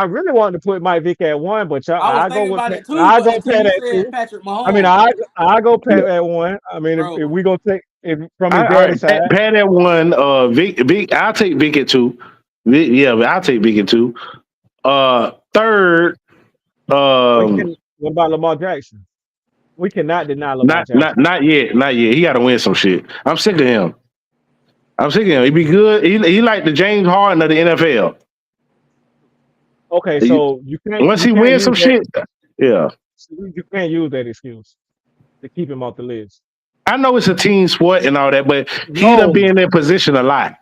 really wanted to put Mike Vick at 1, but I was thinking about it too. I But go until Pat you at 2. said Patrick Mahomes, I mean, I go Pat at 1. I mean, if we gonna take from his daddy side, Pat at 1. Vic. I'll take Vic at 2. I'll take Vic at 2. Third. what about Lamar Jackson? We cannot deny Lamar Jackson. Not yet. He got to win some shit. I'm sick of him. He be good. He like the James Harden of the NFL. Okay, so you can't. Once he wins some shit, yeah. You can't use that excuse to keep him off the list. I know it's a team sport and all that, but he done be in that position a lot.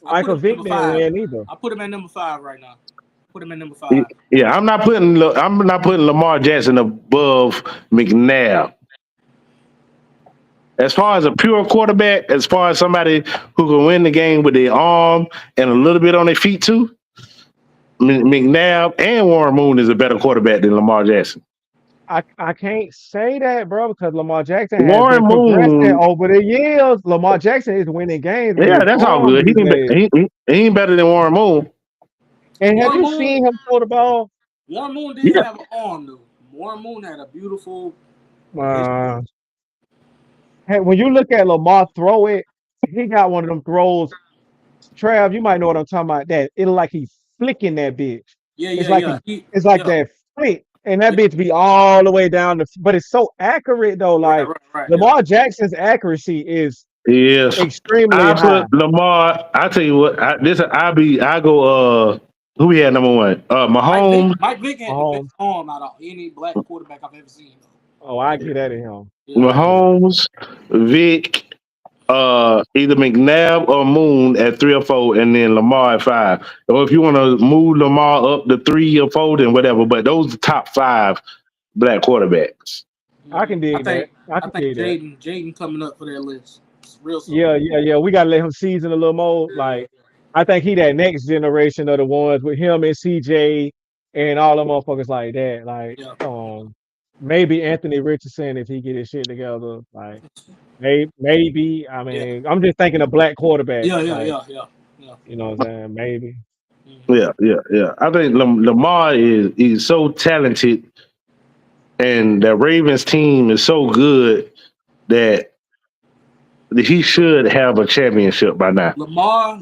Michael Vick didn't win either. I put him at number 5 right now. Put him at number 5. Yeah, I'm not putting Lamar Jackson above McNabb. As far as a pure quarterback, as far as somebody who can win the game with their arm and a little bit on their feet too, McNabb and Warren Moon is a better quarterback than Lamar Jackson. I can't say that, bro, because Lamar Jackson has Warren been progressing Moon over the years. Lamar Jackson is winning games. Yeah, that's all good. He ain't better than Warren Moon. And have you seen him throw the ball? Warren Moon did have an arm, though. Warren Moon had a beautiful. Hey, when you look at Lamar throw it, he got one of them throws. Trav, you might know what I'm talking about. That it's like he's flicking that bitch. It's like that flick, and that bitch be all the way down but it's so accurate though. Like Lamar Jackson's accuracy is extremely high. Put Lamar. I tell you what. I go. Who we had number 1? Mahomes. Mike Vick had the best arm out of any black quarterback I've ever seen. Oh, I get at him. Mahomes, Vick, either McNabb or Moon at 3 or 4, and then Lamar at 5. Or if you want to move Lamar up to 3 or 4, then whatever. But those are the top 5 black quarterbacks. I can dig that. I think Jaden coming up for that list. It's real simple. Yeah. We gotta let him season a little more. Like I think he that next generation of the ones with him and CJ and all the motherfuckers like that. Like maybe Anthony Richardson if he get his shit together. Like maybe. I mean, I'm just thinking of black quarterback. Yeah. You know what I'm saying? Maybe. Yeah. I think Lamar is so talented, and the Ravens team is so good that he should have a championship by now. Lamar.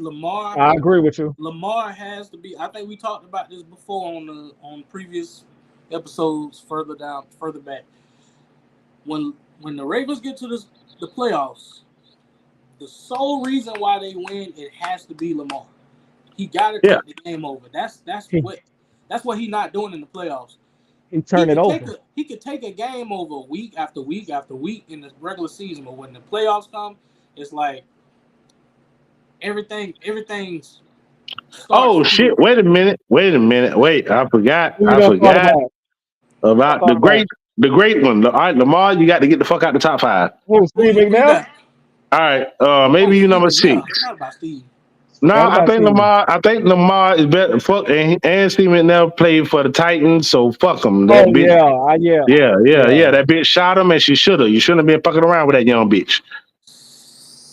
I agree with you. Lamar has to be. I think we talked about this before on previous episodes further back. When the Ravens get to the playoffs, the sole reason why they win, it has to be Lamar. He got to take the game over. That's what he's not doing in the playoffs. He turned it over. He could take a game over week after week after week in the regular season, but when the playoffs come, it's like everything's. Oh shit! Wait a minute! Wait, I forgot about the great one. All right, Lamar, you got to get the fuck out the top 5. Who's Steve McNabb? All right, maybe you number 6. It's not about Steve. No, I think Lamar is better. Fuck, and Steve McNabb played for the Titans, so fuck him. That bitch. Yeah. That bitch shot him, and she should have. You shouldn't have been fucking around with that young bitch.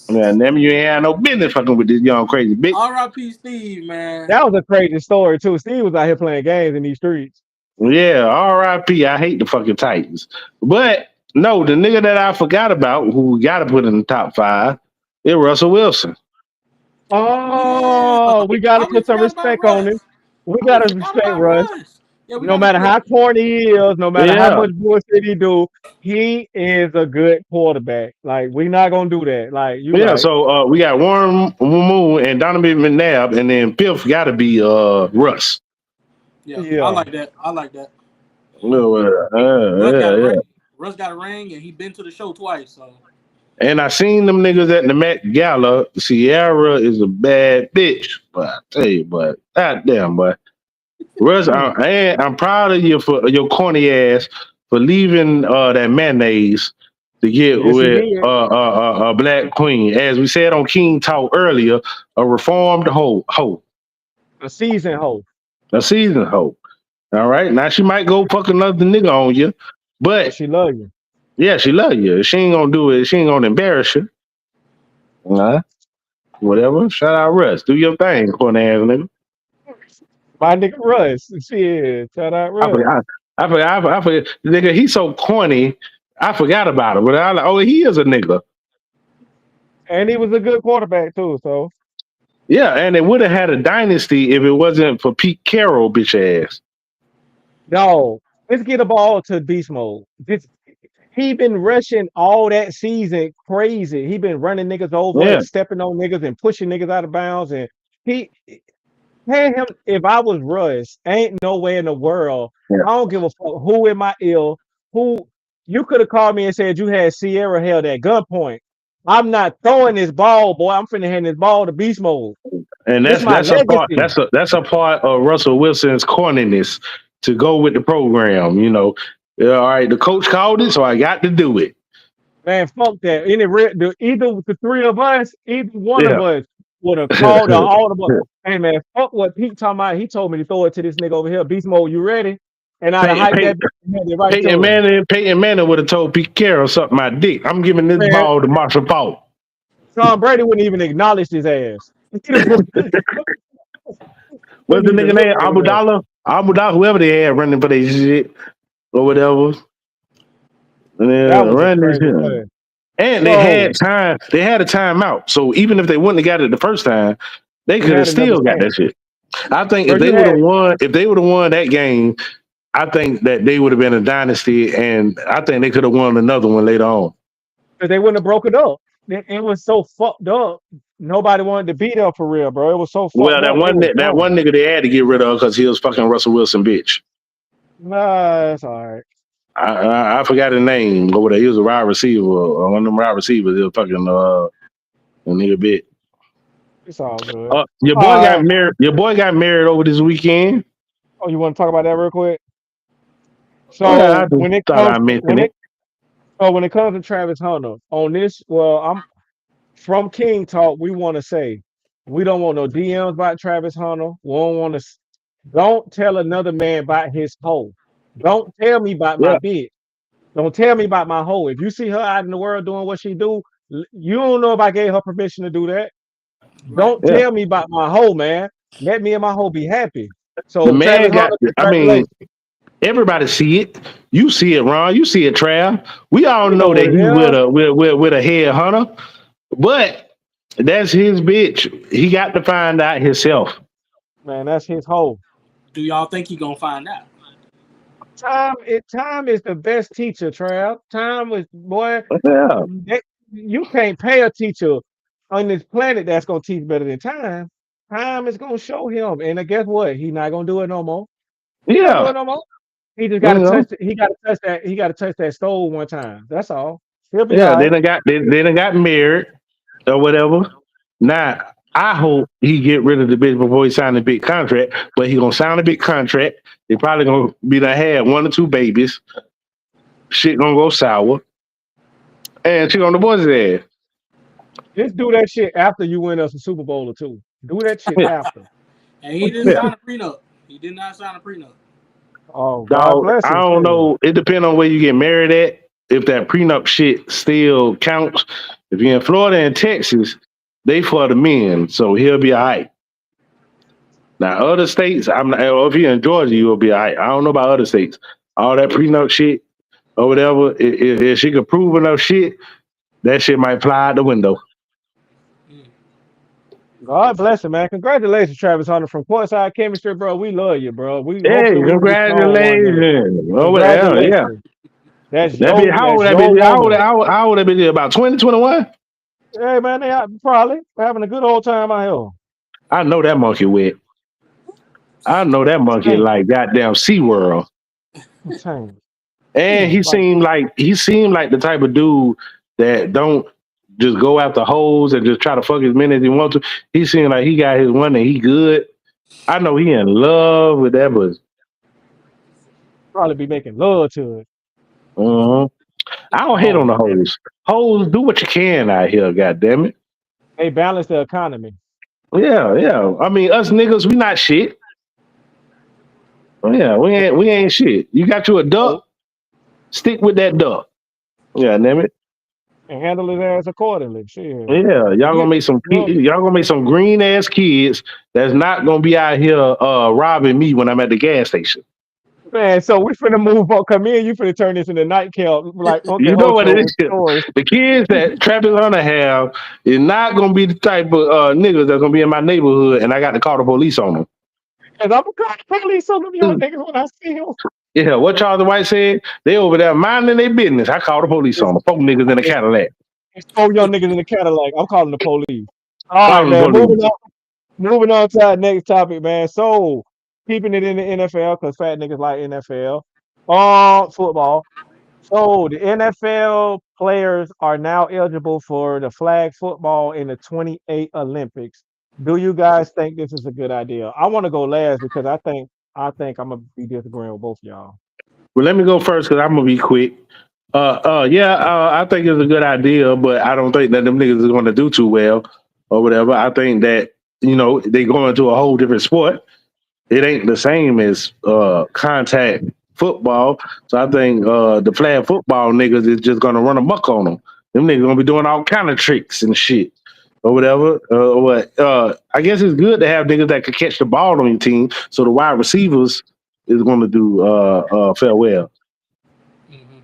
Man, them you ain't had no business fucking with this young crazy bitch. R.I.P. Steve, man. That was a crazy story too. Steve was out here playing games in these streets. Yeah, R.I.P. I hate the fucking Titans, but no, the nigga that I forgot about, who we got to put in the top 5, is Russell Wilson. Oh Oh, we gotta yeah, we put some forgot about respect on him. Russ. We Oh, we gotta forgot respect about Russ. Russ. Yeah, we No got to matter give. how corny he is, no matter how Yeah, much bullshit he do, he is a good quarterback. Like we not gonna do that. Like you yeah. right. So we got Warren Moon and Donovan McNabb, and then fifth got to be Russ. Yeah, I Yeah. like that. I like that. No, Russ got a yeah. ring. Russ got a ring, and he been to the show twice. So And I seen them niggas at the Met Gala. Sierra is a bad bitch, but I tell you, but goddamn, but Russ, Hmm. I'm proud of you for your corny ass for leaving that mayonnaise to get Yes, he with did. a black queen. As we said on King Talk earlier, a reformed hoe, A season host. a seasoned hoe. All right, now she might go fuck another nigga on you, But but she love you. yeah, she love you. She ain't gonna do it. She ain't gonna embarrass you. Nah, whatever. Shout out Russ. Do your thing, corny ass nigga. My nigga Russ. Shit. Shout out I Russ. forgot. I forgot. Nigga, he's so corny. I forgot about him. But I like, oh, he is a nigga. And he was a good quarterback too. So Yeah, and it would have had a dynasty if it wasn't for Pete Carroll, bitch ass. no, let's get the ball to beast mode. He been rushing all that season crazy. He been running niggas over Yeah, and stepping on niggas and pushing niggas out of bounds. And he had him. If I was Russ, ain't no way in the world. yeah. I don't give a fuck who in my ear. Who you could have called me and said you had Sierra held at gunpoint. I'm not throwing this ball, boy. I'm finna hand this ball to beast mode. And This my that's a part. legacy. That's a part of Russell Wilson's corniness to go with the program. You know, yeah, all right. The coach called it, so I got to do it. Man, fuck that. Either the three of us, either one of Yeah. us would have called an audible. Hey man, fuck what Pete talking about. He told me to throw it to this nigga over here. Beast mode, you ready? And I'd have Peyton, hyped that Peyton, bitch and handed it right to him. Peyton Manning would have told Pete Carroll something my dick. I'm giving this Man, ball to Marshall Faulk. Tom Brady wouldn't even acknowledge his ass. What's Wouldn't the even nigga look name? at his ass. Abu Dallah, whoever they had running for their shit or whatever. And then That was a run this crazy shit. play. And they had So time. They had a timeout. So even if they wouldn't have got it the first time, they you could have had another still got that chance. shit. I think Bro, you had if they would have won that game, I think that they would have been a dynasty, and I think they could have won another one later on. because they wouldn't have broke it up. It was so fucked up. Nobody wanted to beat up for real, bro. It was so Well, fucked up. It was that one dumb. nigga they had to get rid of because he was fucking Russell Wilson, bitch. Nah, that's all right. I forgot his name over there. He was a wide receiver, one of them wide receivers. He was fucking a nigga bit. It's all good. Your All boy got right. married. Your boy got married over this weekend. Oh, you want to talk about that real quick? Well, I So just thought I mentioned it. when it comes to Travis Hunter on this, well, I'm from King Talk. We want to say we don't want no DMs about Travis Hunter. We don't want to. Don't tell another man about his hoe. Don't tell me about my Yeah, bitch. Don't tell me about my hoe. If you see her out in the world doing what she do, you don't know if I gave her permission to do that. right. Don't yeah. tell me about my hoe, man. Let me and my hoe be happy. The So man Travis got. Hunter, I mean, congratulations. everybody see it. You see it, Ron. You see it, Trav. We all You know know what that it he is, with a head hunter, but that's his bitch. He got to find out himself. man. That's his hoe. Do y'all think he gonna find out? Time is the best teacher, Trav. Time is boy. Yeah, They, you can't pay a teacher on this planet that's gonna teach better than time. Time is gonna show him, and guess what? He's not gonna do it no more. He ain't gonna do yeah. it no more. He just You gotta know, touch it. He gotta touch that. He gotta touch that stove one time. That's all. He'll be all yeah. right. They done got married or whatever. Now I hope he get rid of the bitch before he sign a big contract. But he gonna sign a big contract. They probably gonna be done had one or two babies. Shit gonna go sour, and she gonna divorce his ass. Just do that shit after you win us a Super Bowl or two. Do that shit after. And he didn't Yeah. sign a prenup. He did not sign a prenup. Oh, God Dog, bless I him. don't Shit. know. It depends on where you get married at. If that prenup shit still counts. If you're in Florida and Texas, they for the men, so he'll be all right. Now, other states, I'm not, or if you're in Georgia, you'll be all right. I don't know about other states. All that prenup shit or whatever, if she could prove enough shit, that shit might fly out the window. Mm. God bless him, man. Congratulations, Travis Hunter from Courtside Chemistry, bro. We love you, bro. We Hey, hopefully we can be strong one day. congratulations. Over there, yeah. Congratulations. That's That be how old that's that your be? woman. How old that be? About 20, 21? Hey man, they out probably having a good old time out here. I know that monkey wet. I know that monkey Tank, like goddamn SeaWorld. tank. And Damn, like he seemed like the type of dude that don't just go after hoes and just try to fuck as many as he wants to. He seemed like he got his one and he good. I know he in love with that, but probably be making love to it. I don't hate Oh on the man, hoes. Hoes, do what you can out here, goddamn it. they balance the economy. Yeah, yeah. I mean, us niggas, we not shit. Yeah, we ain't shit. You got you a So duck, stick with that duck. Yeah, damn it. and handle his ass accordingly. Shit. Yeah, You, you y'all gonna make some green ass kids that's not gonna be out here robbing me when I'm at the gas station. man, so we finna move on. Come in, you finna turn this into nightcap like Uncle You know what it Ocho is. stories. The kids that Travis Hunter have is not gonna be the type of niggas that's gonna be in my neighborhood and I got to call the police on And I'm gonna call the police on them young them. niggas when I see them. Yeah, what Charles White said, they over there minding their business. I call the police on them. Four niggas in a It's, Cadillac. it's 4 young niggas in the Cadillac. I'm calling the police. All right, Call the man. police. Moving on to our next topic, man. So keeping it in the NFL because fat niggas like NFL. Football. So the NFL players are now eligible for the flag football in the 28 Olympics. Do you guys think this is a good idea? I want to go last because I think I'm gonna be disagreeing with both of y'all. Well, let me go first because I'm gonna be quick. Yeah, I think it's a good idea, but I don't think that them niggas is gonna do too well or whatever. I think that they go into a whole different sport. It ain't the same as contact football. So I think the flag football niggas is just gonna run amok on them. Them niggas gonna be doing all kind of tricks and shit or whatever. I guess it's good to have niggas that can catch the ball on your team. So the wide receivers is gonna do fair well. Mhm.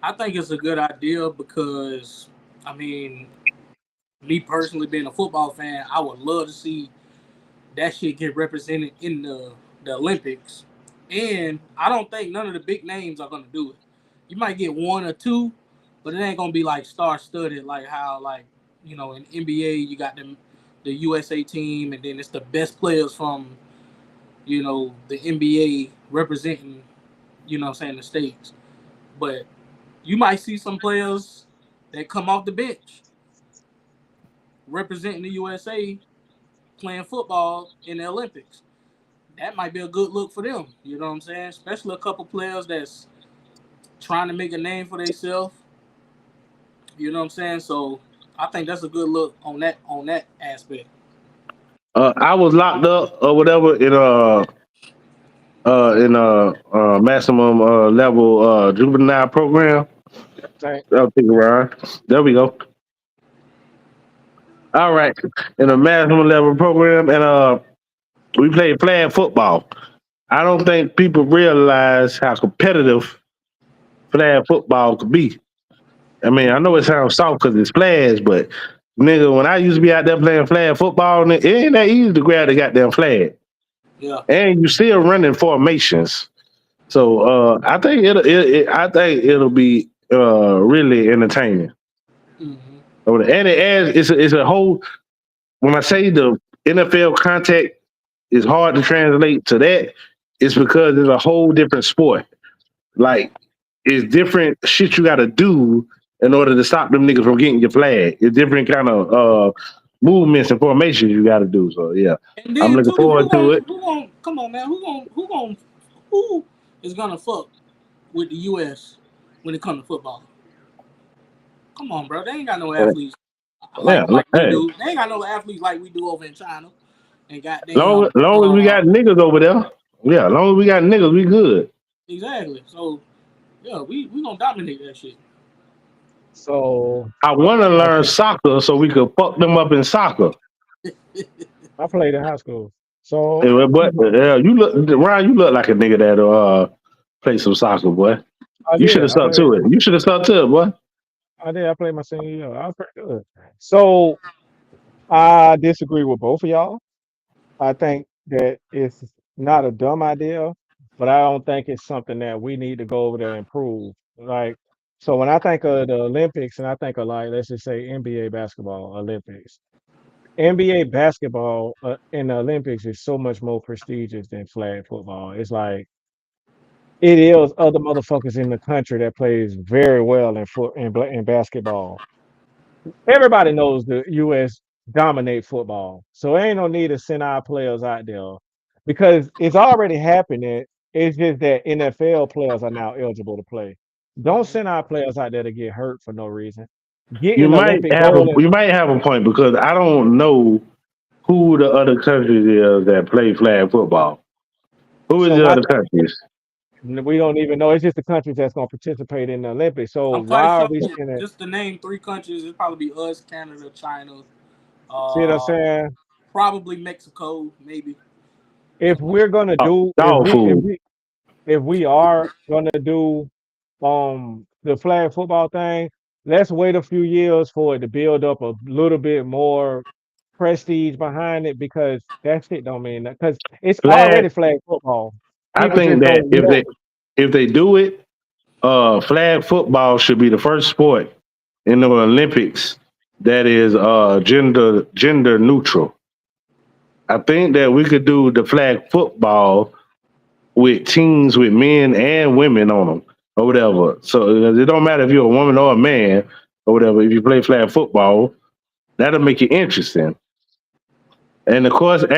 I think it's a good idea because, I mean, me personally being a football fan, I would love to see that shit get represented in the Olympics. And I don't think none of the big names are gonna do it. You might get one or two, but it ain't gonna be like star studded like how like in NBA you got the USA team and then it's the best players from the NBA representing what I'm saying the states. But you might see some players that come off the bench representing the USA playing football in the Olympics. That might be a good look for them. You know what I'm saying? Especially a couple players that's trying to make a name for themselves. You know what I'm saying? So I think that's a good look on that aspect. I was locked up or whatever in a maximum level juvenile program. Tank. I'll take a ride. There we go. All right, in a maximum level program, and we played flag football. I don't think people realize how competitive flag football could be. I mean, I know it sounds soft because it's flags, but nigga, when I used to be out there playing flag football, it ain't that easy to grab the goddamn flag, Yeah. and you still running formations. So I think it'll be really entertaining. Hmm. And it adds it's a whole. When I say the NFL contact is hard to translate to that, it's because it's a whole different sport. Like it's different shit you got to do in order to stop them niggas from getting your flag. It's different kind of movements and formations you got to do. So yeah, And I'm then looking too, forward to it. who gonna come on, man? Who is gonna fuck with the U.S. when it comes to football? Come on, bro. They ain't got no athletes Yeah, like we hey, do. They ain't got no athletes like we do over in China and long goddamn. long as we got niggas over there, yeah, long as we got niggas, we good. Exactly. So yeah, we gonna dominate that shit. So I want to I learn think soccer so we could fuck them up in soccer. I played in high school. So Yeah, but you look, Ryan, you look like a nigga that play some soccer, boy. I You should did. have stuck to it. You should have stuck to it, boy. I did. I played my senior year. I was pretty good. So I disagree with both of y'all. I think that it's not a dumb idea, but I don't think it's something that we need to go over there and improve. Like, so when I think of the Olympics and I think of like, let's just say NBA basketball Olympics, NBA basketball in the Olympics is so much more prestigious than flag football. It's like it is other motherfuckers in the country that plays very well in basketball. Everybody knows the U.S. dominate football, so ain't no need to send our players out there because it's already happening. It's just that NFL players are now eligible to play. Don't Mhm. send our players out there to get hurt for no reason. Get an Olympic gold and You might have a point because I don't know who the other countries is that play flag football. Who is so the my other countries? we don't even know. It's just the countries that's going to participate in the Olympics. So I'm why quite are sure. we sending? Just to name three countries, it'd probably be us, Canada, China, See what I'm uh, saying? probably Mexico, maybe. If we're gonna do, Dog food. if we are gonna do the flag football thing, let's wait a few years for it to build up a little bit more prestige behind it because that shit don't mean that because it's Flag. already flag football. I People think just that don't know. if they do it, flag football should be the first sport in the Olympics that is gender neutral. I think that we could do the flag football with teams with men and women on them or whatever. So it don't matter if you're a woman or a man or whatever. If you play flag football, that'll make it interesting. And of course, look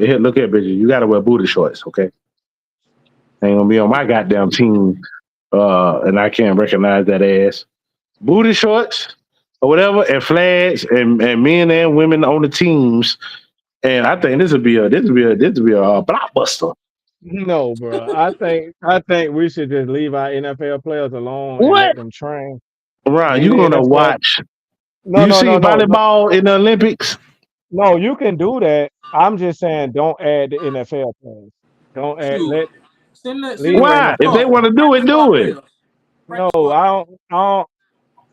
here, bitches. You gotta wear booty shorts, okay? Ain't gonna be on my goddamn team, and I can't recognize that ass. Booty shorts or whatever, and flags, and men and women on the teams. And I think this would be a blockbuster. No, bro. I think we should just leave our NFL players alone and let What? them train. Ron, Leave you the gonna NFL. watch? No, You no, see no, no, no. volleyball in the Olympics? No, you can do that. I'm just saying, don't add the NFL players. Don't add. Shoot, Let send leave the the Why? If NFL they squad, want players. to do practice it, squad do it. players, No, practice squad players. I don't.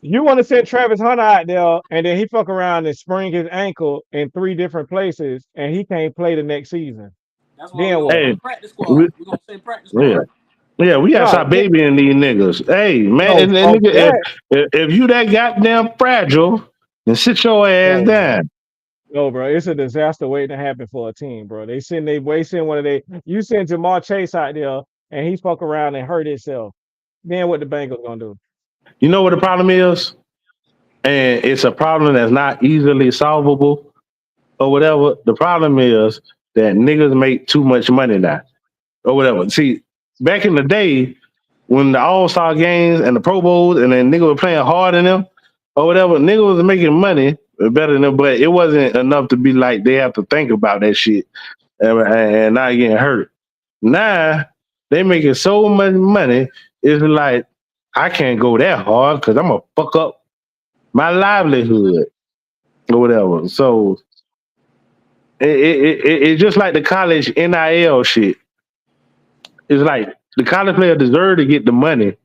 You want to send Travis Hunter out there, and then he fuck around and sprain his ankle in three different places, and he can't play the next season. That's why we're Then gonna what? Hey, send practice we, squad. We're gonna send practice yeah. squad. Yeah, we got No, stop babying these niggas. Hey, man, no, and fuck nigga, that. if you that goddamn fragile, then sit your ass No, bro. down. No, bro. It's a disaster waiting to happen for a team, bro. They send one of they. You send Jamar Chase out there, and he fuck around and hurt himself. Then what the Bengals gonna do? You know what the problem is? And it's a problem that's not easily solvable or whatever. The problem is that niggas make too much money now or whatever. See, back in the day, when the All Star games and the Pro Bowls and then niggas were playing hard in them or whatever, niggas was making money better than them, but it wasn't enough to be like they have to think about that shit and not getting hurt. Now they making so much money, it's like I can't go that hard because I'm gonna fuck up my livelihood or whatever. So it's just like the college NIL shit. It's like the college player deserve to get the money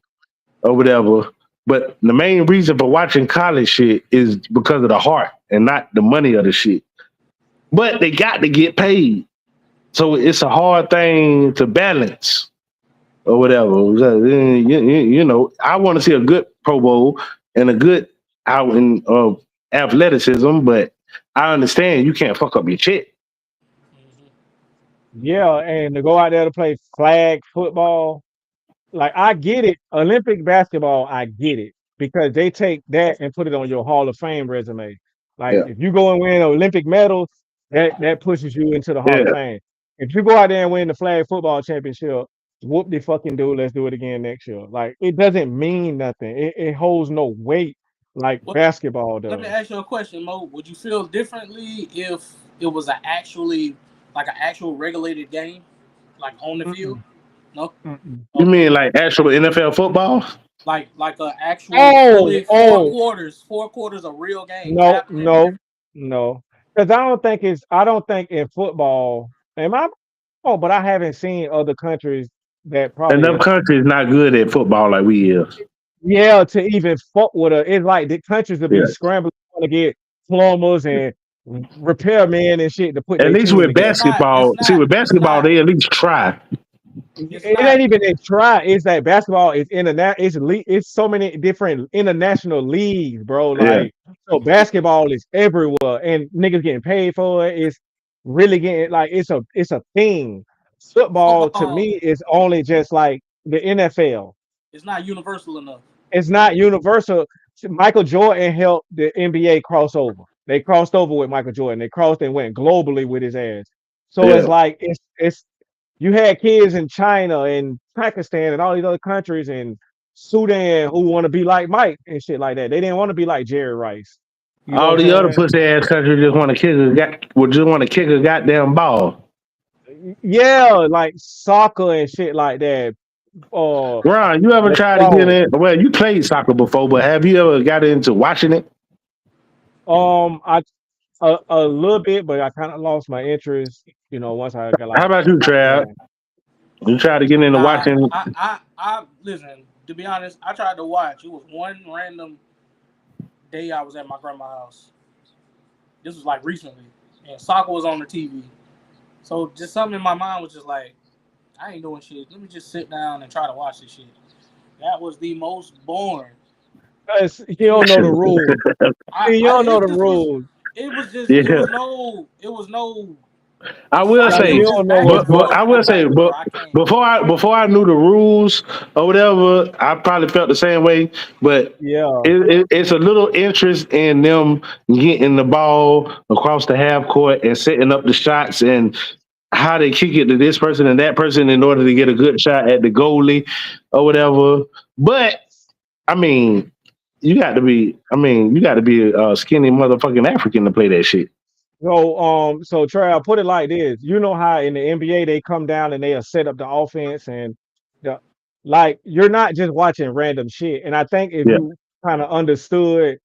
or whatever. But the main reason for watching college shit is because of the heart and not the money of the shit. But they got to get paid. So it's a hard thing to balance or whatever. You know, I want to see a good Pro Bowl and a good outing of athleticism, but I understand you can't fuck up your check. Yeah, and to go out there to play flag football, like I get it. Olympic basketball, I get it because they take that and put it on your Hall of Fame resume. Like Yeah, if you go and win Olympic medals, that pushes you into the Hall of yeah. Fame. If you go out there and win the flag football championship, whoop the fucking do. Let's do it again next year. Like it doesn't mean nothing. It holds no weight like What? basketball Let me does. ask you a question, Mo. Would you feel differently if it was a actually like an actual regulated game, like on the field? Mm-mm, No. mm-mm. You Okay. mean like actual NFL football? Like a actual Oh, fully oh, four quarters of real game no, happening and no, everything. no. Because I don't think in football, am I? Oh, but I haven't seen other countries that And them probably, countries not good at football like we is. yeah, to even fuck with a. It's like the countries will be Yeah, scrambling trying to get plumbers and repairmen and shit to put At their least team with together. basketball, see with It's basketball, not, they at least try. it's It not. ain't even a try. It's that basketball is it's so many different international leagues, bro. Yeah. Like so basketball is everywhere and niggas getting paid for it. It's really getting like it's a thing. Football to Football me is only just like the NFL. is not universal enough. It's not universal. Michael Jordan helped the NBA cross over. They crossed over with Michael Jordan. They crossed and went globally with his ass. So it's Yeah. like it's you had kids in China and Pakistan and all these other countries and Sudan who want to be like Mike and shit like that. They didn't want to be like Jerry Rice. You know All what the other I'm pussy ass countries just want to would just want to kick a goddamn ball. saying? Yeah, like soccer and shit like that. Uh, Ron, you ever tried to get lacrosse. in? Well, you played soccer before, but have you ever got into watching it? I a little bit, but I kind of lost my interest. You know, once I got How like about you, got Trav? married. You tried to get into Nah, watching? I listen. To be honest, I tried to watch. It was one random day I was at my grandma's house. This was like recently, and soccer was on the TV. So just something in my mind was just like, I ain't doing shit. Let me just sit down and try to watch this shit. That was the most boring. 'Cause you It don't was. know the rules. See, you don't know It the just was. rules. It was just. Yeah, It was no I will Like excitement. It you say, was just don't know back what's and going. but I forth, and will I'm say, like, bro, but I can't. before I knew the rules or whatever, I probably felt the same way. But Yeah, it's a little interest in them getting the ball across the half court and setting up the shots and how they kick it to this person and that person in order to get a good shot at the goalie or whatever. But I mean, you got to be a skinny motherfucking African to play that shit. so Trey, I'll put it like this. You know how in the NBA they come down and they'll set up the offense and the, like you're not just watching random shit. And I think if Yeah. you kind of understood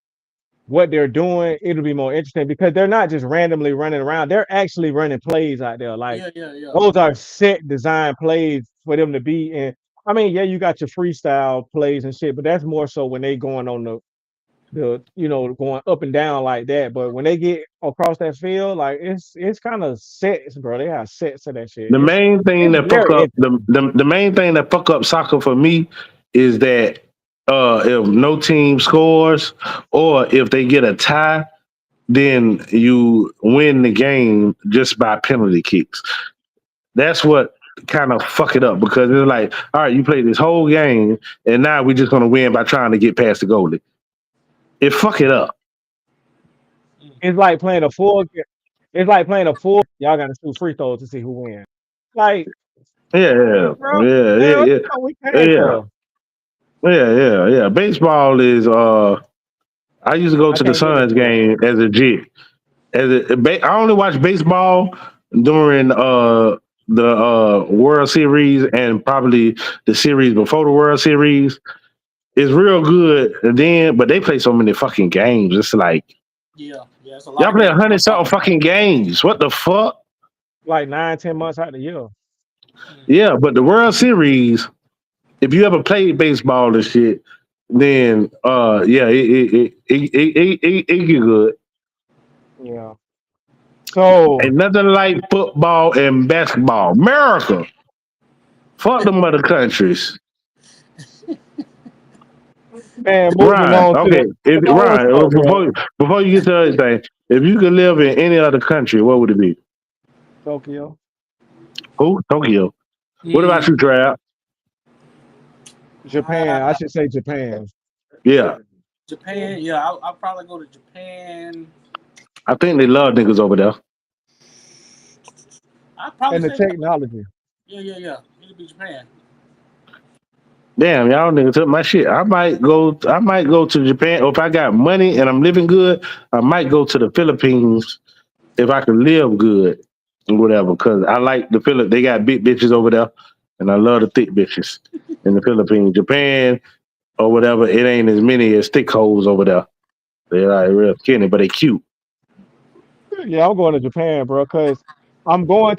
what they're doing, it'll be more interesting because they're not just randomly running around. They're actually running plays out there. Like Yeah. those are set design plays for them to be in. I mean, yeah, you got your freestyle plays and shit, but that's more so when they going on the going up and down like that. But when they get across that field, like it's kind of sets, bro. They have sets to that shit. The main thing It's that fuck very up interesting. the main thing that fuck up soccer for me is that if no team scores or if they get a tie, then you win the game just by penalty kicks. That's what kind of fuck it up because it's like, all right, you played this whole game and now we're just gonna win by trying to get past the goalie. It fuck it up. It's like playing a full. It's like playing a full. Y'all got to shoot free throws to see who wins. Like, Yeah, bro, yeah, man, what yeah, the fuck we yeah, paying yeah, for? yeah. Baseball is I used to go I to the can't get Suns into it. game as a jit. I only watch baseball during the World Series and probably the series before the World Series. It's real good then, but they play so many fucking games. It's like Yeah. It's a lot y'all of play games a on hundred top something of that. fucking games. What the fuck? Like 9, 10 months out of the year. Mm. Yeah, but the World Series, if you ever played baseball and shit, then yeah, it get good. Yeah. So, Ain't nothing like football and basketball. America, fuck them other countries. man, moving Ryan, on to okay, the. if Oh, what's Ryan, up, bro? before you get to the other thing, if you could live in any other country, what would it be? Tokyo, Who? Tokyo. What about Mm. you, Trav? Japan. I should say Japan. Yeah, Japan. Yeah, I'll probably go to Japan. I think they love niggas over there. I'd probably And the say technology. yeah. It'd be Japan. Damn, y'all niggas took my shit. I might go. I might go to Japan, or if I got money and I'm living good, I might go to the Philippines if I can live good or whatever. Because I like the Philip. They got big bitches over there, and I love the thick bitches in the Philippines. Japan or whatever, it ain't as many as thick hoes over there. They're like real skinny, but they cute. Yeah, I'm going to Japan, bro, because I'm going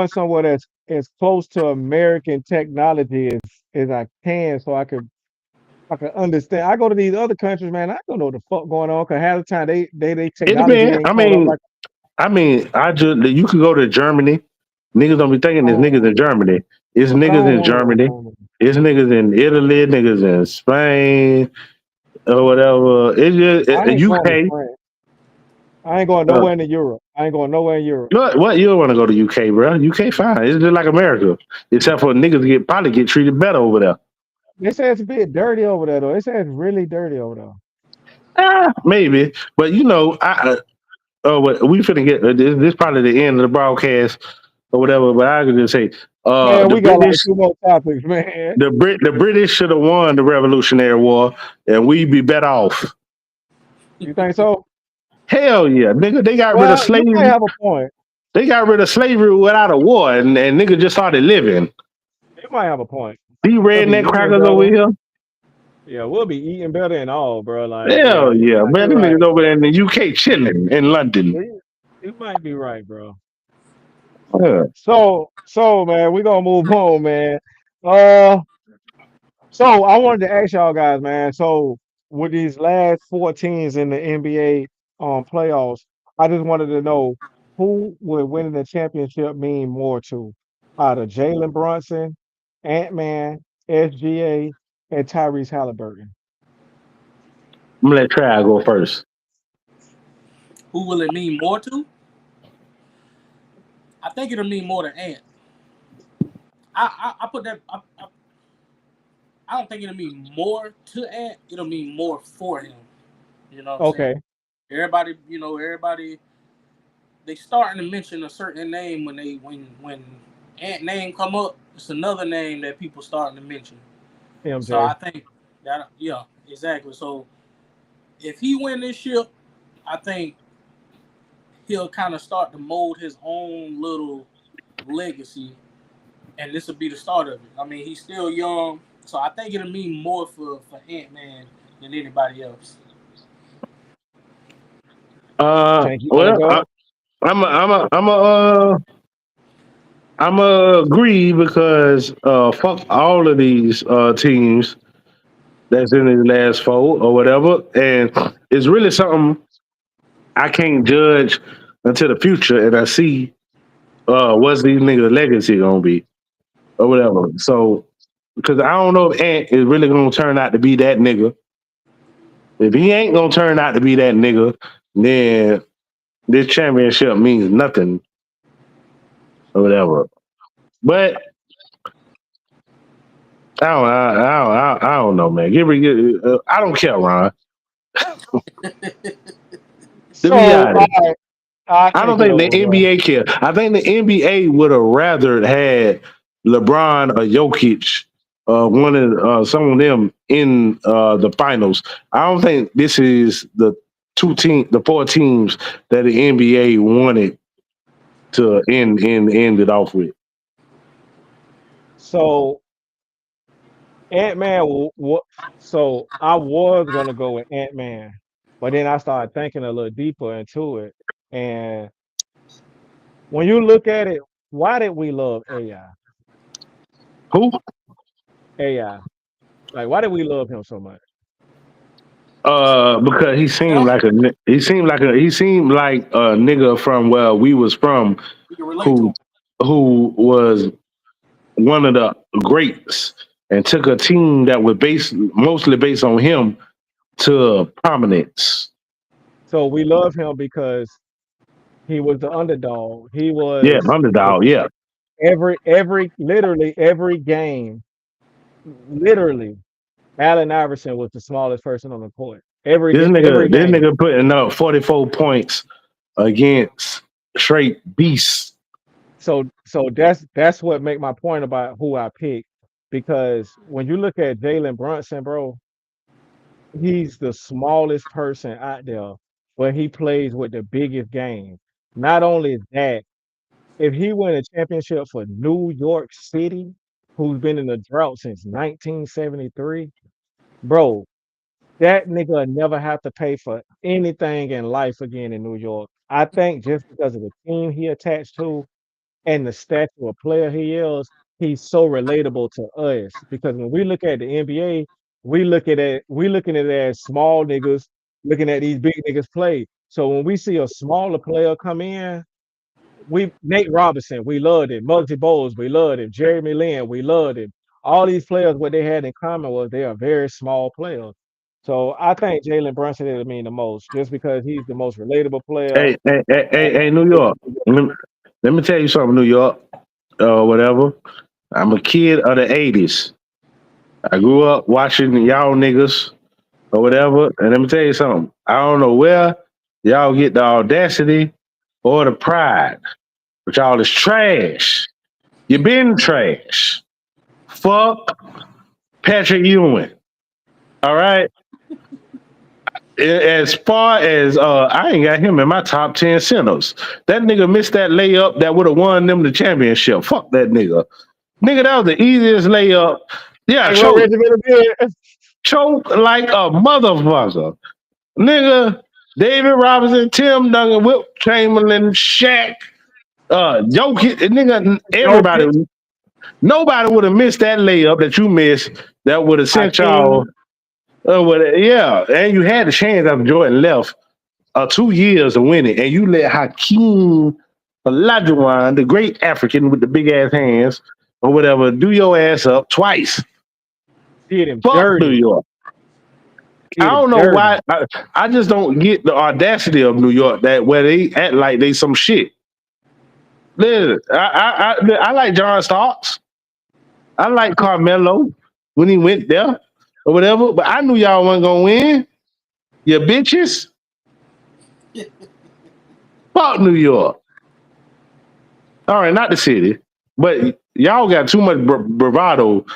somewhere that's as close to American technology as I can, so I could I can understand. I go to these other countries, man. I don't know what the fuck going on. Cause half the time they It technology depends. ain't caught up. Like, I just you could go to Germany. Niggas don't be thinking there's niggas in oh, Germany. It's I niggas don't in want to go to Germany. Germany. It's niggas in Italy. Niggas in Spain or whatever. It's I just ain't going to UK. France. I ain't going Uh, nowhere in Europe. I ain't going nowhere in Europe. what you don't want to go to UK, bro? UK fine. It's just like America, except for niggas probably get treated better over there. They say it's a bit dirty over there, though. They say it's really dirty over there. Maybe, but you know, we finna get this probably the end of the broadcast or whatever. But I could just say, Man, the we got like British, two more topics, man. the British should have won the Revolutionary War, and we'd be better off. You think so? Hell yeah, nigga, they got rid of Well, you might slavery. have a point. They got rid of slavery without a war, and nigga just started living. You might have a point. These We'll be redneck eating crackers over better. here. Yeah, we'll be eating better and all, bro. Like, yeah, Hell you yeah, might be man. Them right. niggas over there in the UK chilling in London. You might be right, bro. Yeah. So, man, we gonna move on, man. Uh, so I wanted to ask y'all guys, man. So with these last four teams in the NBA playoffs, I just wanted to know who would winning the championship mean more to out of Jalen Brunson, Ant Man, SGA, and Tyrese Halliburton. I'm gonna let Trav go first. Who will it mean more to? I think it'll mean more to Ant. I put that. I don't think it'll mean more to Ant. It'll mean more for him. You know what I'm saying? Okay, Everybody, everybody, they starting to mention a certain name when Ant name come up. It's another name that people starting to mention. So I MJ. think that yeah, exactly. So if he win this ship, I think he'll kind of start to mold his own little legacy, and this will be the start of it. I mean, he's still young, so I think it'll mean more for Ant Man than anybody else. Tank, you want to Well, go? I'm a agree because fuck all of these teams that's in the last four or whatever, and it's really something I can't judge until the future, and I see what's these niggas' legacy gonna be or whatever. So because I don't know if Ant is really gonna turn out to be that nigga. If he ain't gonna turn out to be that nigga, then this championship means nothing or whatever. But I don't know, man. I don't care, Ron. To be So, honest, I I don't take it think the over, bro. NBA care. I think the NBA would have rather had LeBron or Jokic, one of some of them in the finals. I don't think this is the four teams that the NBA wanted to end it off with. So Ant Man, what? So I was gonna go with Ant Man, but then I started thinking a little deeper into it. And when you look at it, why did we love AI? Who? AI, like why did we love him so much? Because Well, he seemed like a nigga from where we was from, we can relate to who him. who was one of the greats and took a team that was mostly based on him to prominence. So we love him because he was the underdog. He Yeah, was the underdog. Yeah, every literally every game, literally Allen Iverson was the smallest person on the court. Every this game. nigga putting up 44 points against straight beasts. So that's what make my point about who I picked because when you look at Jalen Brunson, bro, he's the smallest person out there, but he plays with the biggest game. Not only that, if he win a championship for New York City, who's been in the drought since 1973, bro, that nigga will never have to pay for anything in life again in New York. I think just because of the team he attached to and the stature of player he is, he's so relatable to us. Because when we look at the NBA, we looking at it as small niggas looking at these big niggas play. So when we see a smaller player come in, we Nate Robinson, we loved him. Muggsy Bowles, we loved him. Jeremy Lin, we loved him. All these players, what they had in common was they are very small players. So I think Jalen Brunson is mean the most, just because he's the most relatable player. Hey, New York. Let me tell you something, New York. Whatever. I'm a kid of the '80s. I grew up watching y'all niggas or whatever. And let me tell you something. I don't know where y'all get the audacity or the pride, but y'all is trash. You been trash. Fuck Patrick Ewing. All right. As far as I ain't got him in my top 10 centers. That nigga missed that layup that would have won them the championship. Fuck that nigga. Nigga, that was the easiest layup. Yeah, Hey, what Reggie Miller did? choke like a motherfucker. Nigga, David Robinson, Tim Duncan, Wilt Chamberlain, Shaq, Jokic, nigga, everybody, Jokic, nobody would have missed that layup that you missed that would have sent y'all. Hakeem. Yeah, and you had the chance after Jordan left 2 years of winning, and you let Hakeem Olajuwon, the great African with the big ass hands or whatever, do your ass up twice. Did him Fuck New dirty. York. I Did him don't know dirty. why. I just don't get the audacity of New York that where they act like they some shit. Listen, I like John Starks. I like Carmelo when he went there or whatever. But I knew y'all wasn't gonna win. You bitches. Fuck New York. All right, not the city, but y'all got too much bravado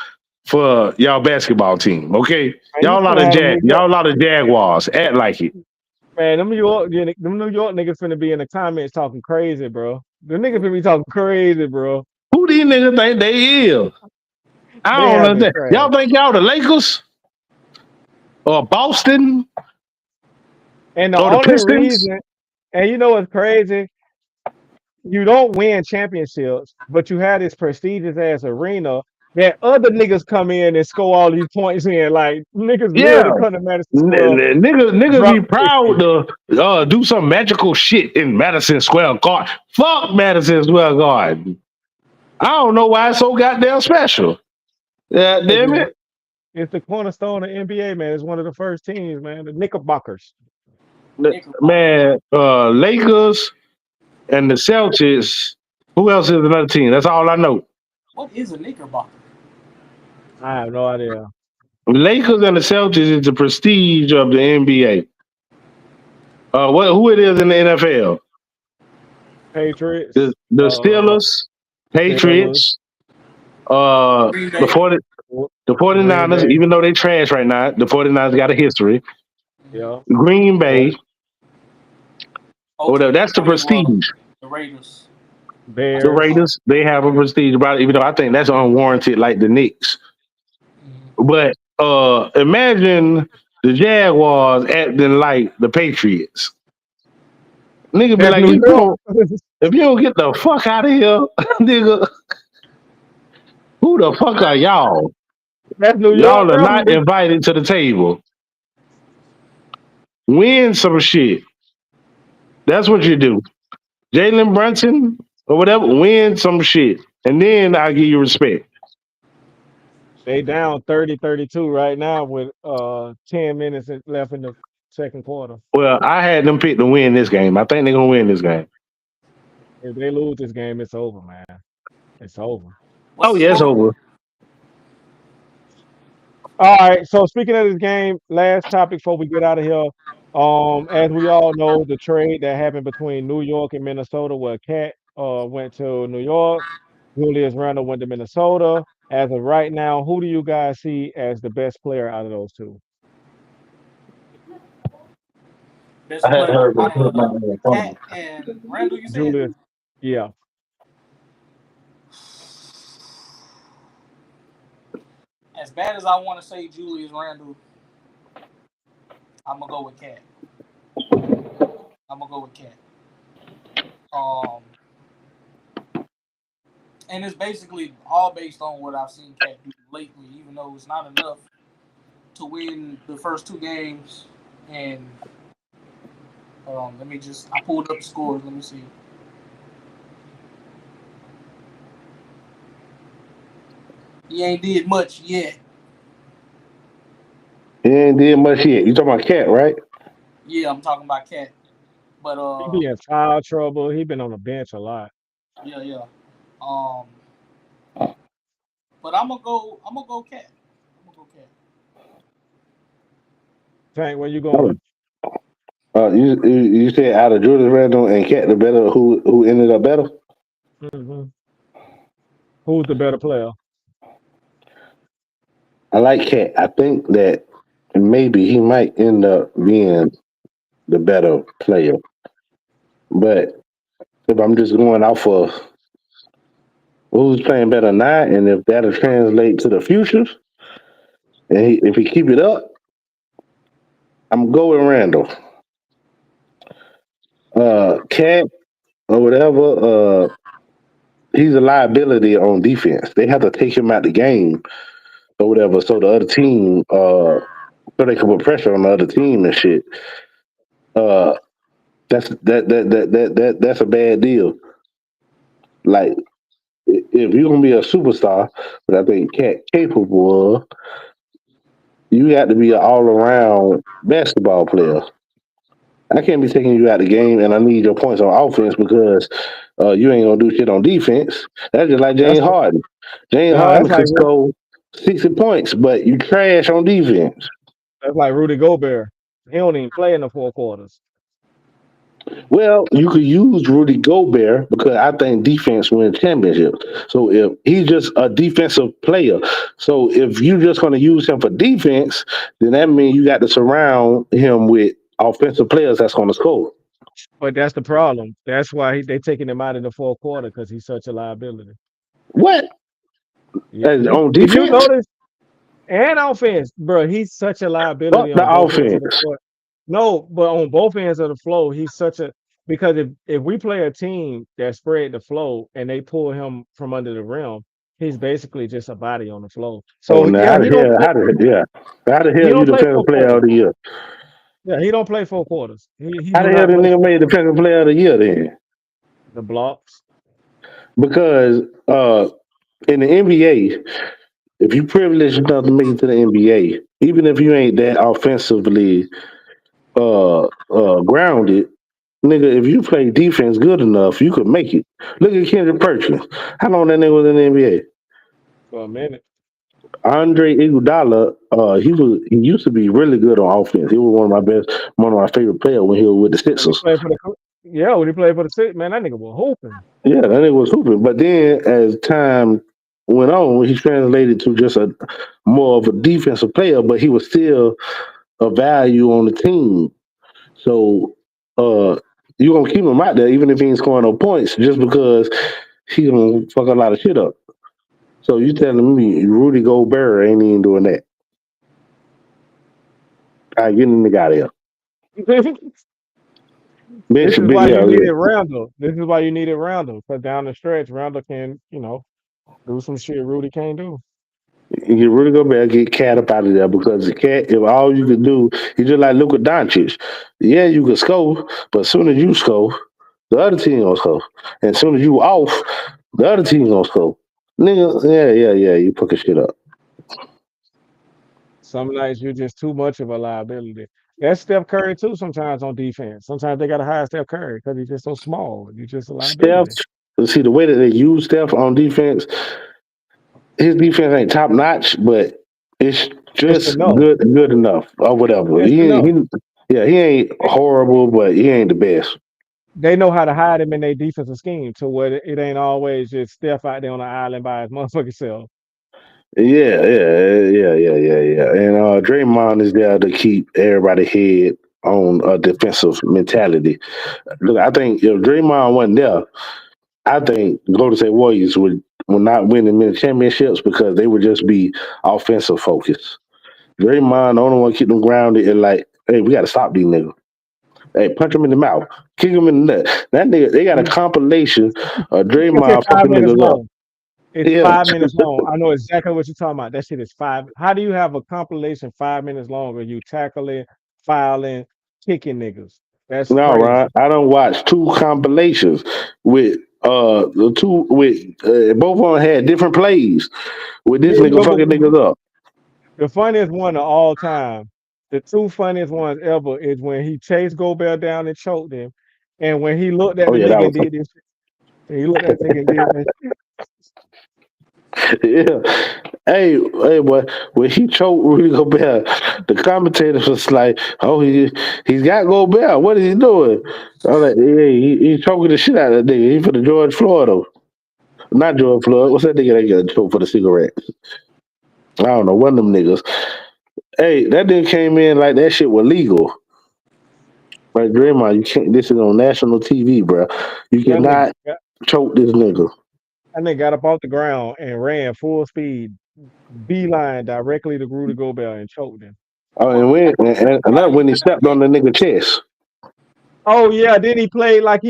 for y'all basketball team. Okay, Man, you finna have them New York. y'all a lot of Jaguars. Act like it. Man, them New York niggas finna be in the comments talking crazy, bro. The niggas finna be talking crazy, bro. Who these niggas think they is? I They don't have been understand. trash. Y'all think y'all the Lakers or Boston And the or the only Pistons? reason, and you know what's crazy? You don't win championships, but you have this prestigious ass arena that other niggas come in and score all these points in. Like niggas Yeah, literally come to Madison Square, niggas drop be proud 50. to do some magical shit in Madison Square Garden. Fuck Madison Square Garden. I don't know why it's so goddamn special. Yeah, Cause damn it. it's the cornerstone of NBA, man. It's one of the first teams, man. The Knickerbockers. Knickerbocker. Man, Lakers and the Celtics. Who else is another team? That's all I know. What is a Knickerbocker? I have no idea. Lakers and the Celtics is the prestige of the NBA. Who it is in the NFL? Patriots, The uh, Steelers, Steelers, Patriots, uh, Green the Bay. 40, the Green 49ers, Bay. even though they trash right now, the 49ers got a history. Mm-hmm. Yeah. Green Oh, Bay, or whatever. Ultimately, That's the prestige. the Raiders. That's The what Bears. Raiders, they have a prestige about it, even though I think that's unwarranted, like the Knicks. Mm-hmm. But imagine the Jaguars acting like the Patriots. Nigga be That's like, New York. if you don't get the fuck out of here, nigga, who the fuck are y'all? That's New York Y'all are not revenue. invited to the table. Win some shit. That's what you do. Jalen Brunson or whatever, win some shit. And then I'll give you respect. They down 30-32 right now with 10 minutes left in the second quarter. Well, I had them pick to win this game. I think they're gonna win this game. If they lose this game, it's over, man. It's over. What's Oh the yeah, it's score? over. All right. So speaking of this game, last topic before we get out of here. As we all know, the trade that happened between New York and Minnesota, where Cat went to New York, Julius Randle went to Minnesota. As of right now, who do you guys see as the best player out of those two? Best I had player heard out put my of name in front of Cat me. and Randall, you said? Julius, yeah. As bad as I want to say Julius Randall, I'm gonna go with Cat. I'm gonna go with Cat. Um, and it's basically all based on what I've seen Cat do lately, even though it's not enough. to win the first two games, and let me just I pulled up the scores. Let me see. He ain't did much yet. He ain't did much yet. You talking about Cat, right? Yeah, I'm talking about Cat. But He be in foul trouble. He been on the bench a lot. yeah, yeah. Um, but I'm gonna go Cat. I'm gonna go Cat. Tank, where you going? You said out of Julius Randle and Cat, the better who ended up better? Hmm. Who's the better player? I like Cat. I think that maybe he might end up being the better player. But if I'm just going off of who's playing better now, and if that'll translate to the future, and if he keep it up, I'm going Randall. Cat or whatever. He's a liability on defense. They have to take him out the game or whatever, so the other team, so they can put pressure on the other team and shit. Uh, that's a bad deal. Like if you're gonna be a superstar, but I think Cat capable of, you got to be an all around basketball player. I can't be taking you out the game, and I need your points on offense because you ain't gonna do shit on defense. That's just like That's James Harden. James no, Harden could score 60 points, but you trash on defense. that's like Rudy Gobert. He don't even play in the four quarters. Well, you could use Rudy Gobert because I think defense wins championships. So if he's just a defensive player, so if you're just going to use him for defense, then that means you got to surround him with offensive players that's going to score. But that's the problem. That's why they taking him out in the fourth quarter because he's such a liability. What? Yeah, On if you defense? notice, and offense, bro, he's such a Fuck liability the on both ends of the offense. court. No, but on both ends of the flow, he's such a because if we play a team that spread the flow and they pull him from under the rim, he's basically just a body on the floor. Oh, So now yeah, how the he hell you don't play defensive four player quarters. of the year? Yeah, he don't play four quarters. He How do the hell not the play nigga four made quarters. defensive player of the year then? The blocks. Because in the NBA, if you privileged enough to make it to the NBA, even if you ain't that offensively grounded, nigga, if you play defense good enough, you could make it. Look at Kendrick Perkins. How long that nigga was in the NBA? For a minute. Andre Iguodala, he used to be really good on offense. He was one of my favorite players when he was with the When he Sixers. played for the yeah, when he played for the Six, man, that nigga was hooping. Yeah, that nigga was hooping. But then as time went on, he translated to just a more of a defensive player, but he was still a value on the team. So you gonna keep him out there even if he ain't scoring no points just because he gonna fuck a lot of shit up. So you telling me Rudy Gobert ain't even doing that? I get in the guy there. This Bitch, is why bitch, you yeah, needed yeah. Randall. This is why you needed Randall. Because down the stretch, Randall can, do some shit Rudy can't do. You get Rudy Gobert, get Cat up out of there because the Cat, if all you could do, he just like Luka Doncic. Yeah, you could score, but as soon as you score, the other team gonna score. And as soon as you off, the other team gonna score. Nigga, yeah, you fucking shit up. Some nights you're just too much of a liability. That's Steph Curry too. Sometimes on defense, sometimes they gotta hire Steph Curry because he's just so small. You're just a Steph, liability. see the way that they use Steph on defense, his defense ain't top notch, but it's It's just enough. good enough or whatever. It's enough. He ain't horrible, but he ain't the best. They know how to hide him in their defensive scheme to where it ain't always just Steph out there on the island by his motherfucking self. Yeah. And Draymond is there to keep everybody head on a defensive mentality. Look, I think if Draymond wasn't there, I think Golden State Warriors would not win many championships because they would just be offensive focused. Draymond, the only one keep them grounded and like, hey, we got to stop these niggas. Hey, punch him in the mouth, kick him in the nut. That nigga, they got a He, compilation of he can take Draymond five fucking minutes niggas up. long. It's Yeah. 5 minutes long. I know exactly what you're talking about. That shit is five. How do you have a compilation 5 minutes long of you tackling, filing, kicking niggas? That's No, right. crazy. I don't watch two compilations with the two with both of them had different plays with this Yeah, nigga fucking niggas up. the funniest one of all time, the two funniest ones ever is when he chased Gobert down and choked him, and when he looked at Oh the yeah, that nigga was and did this. He looked at the nigga and did that. yeah. Hey, boy, when he choked Rudy Gobert, the commentators was like, "Oh, he's got Gobert. What is he doing?" I'm like, "Yeah, he choking the shit out of that nigga. He for the George Floyd though, not George Floyd. What's that nigga that got choked for the cigarette? I don't know. One of them niggas. Hey, that nigga came in like that shit was legal. Like Draymond, you can't. This is on national TV, bro. You That nigga, cannot choke this nigga. that nigga got up off the ground and ran full speed, beeline directly to Rudy Gobert and choked him. Oh, What? and another when he stepped on the nigga chest. Oh yeah, then he played like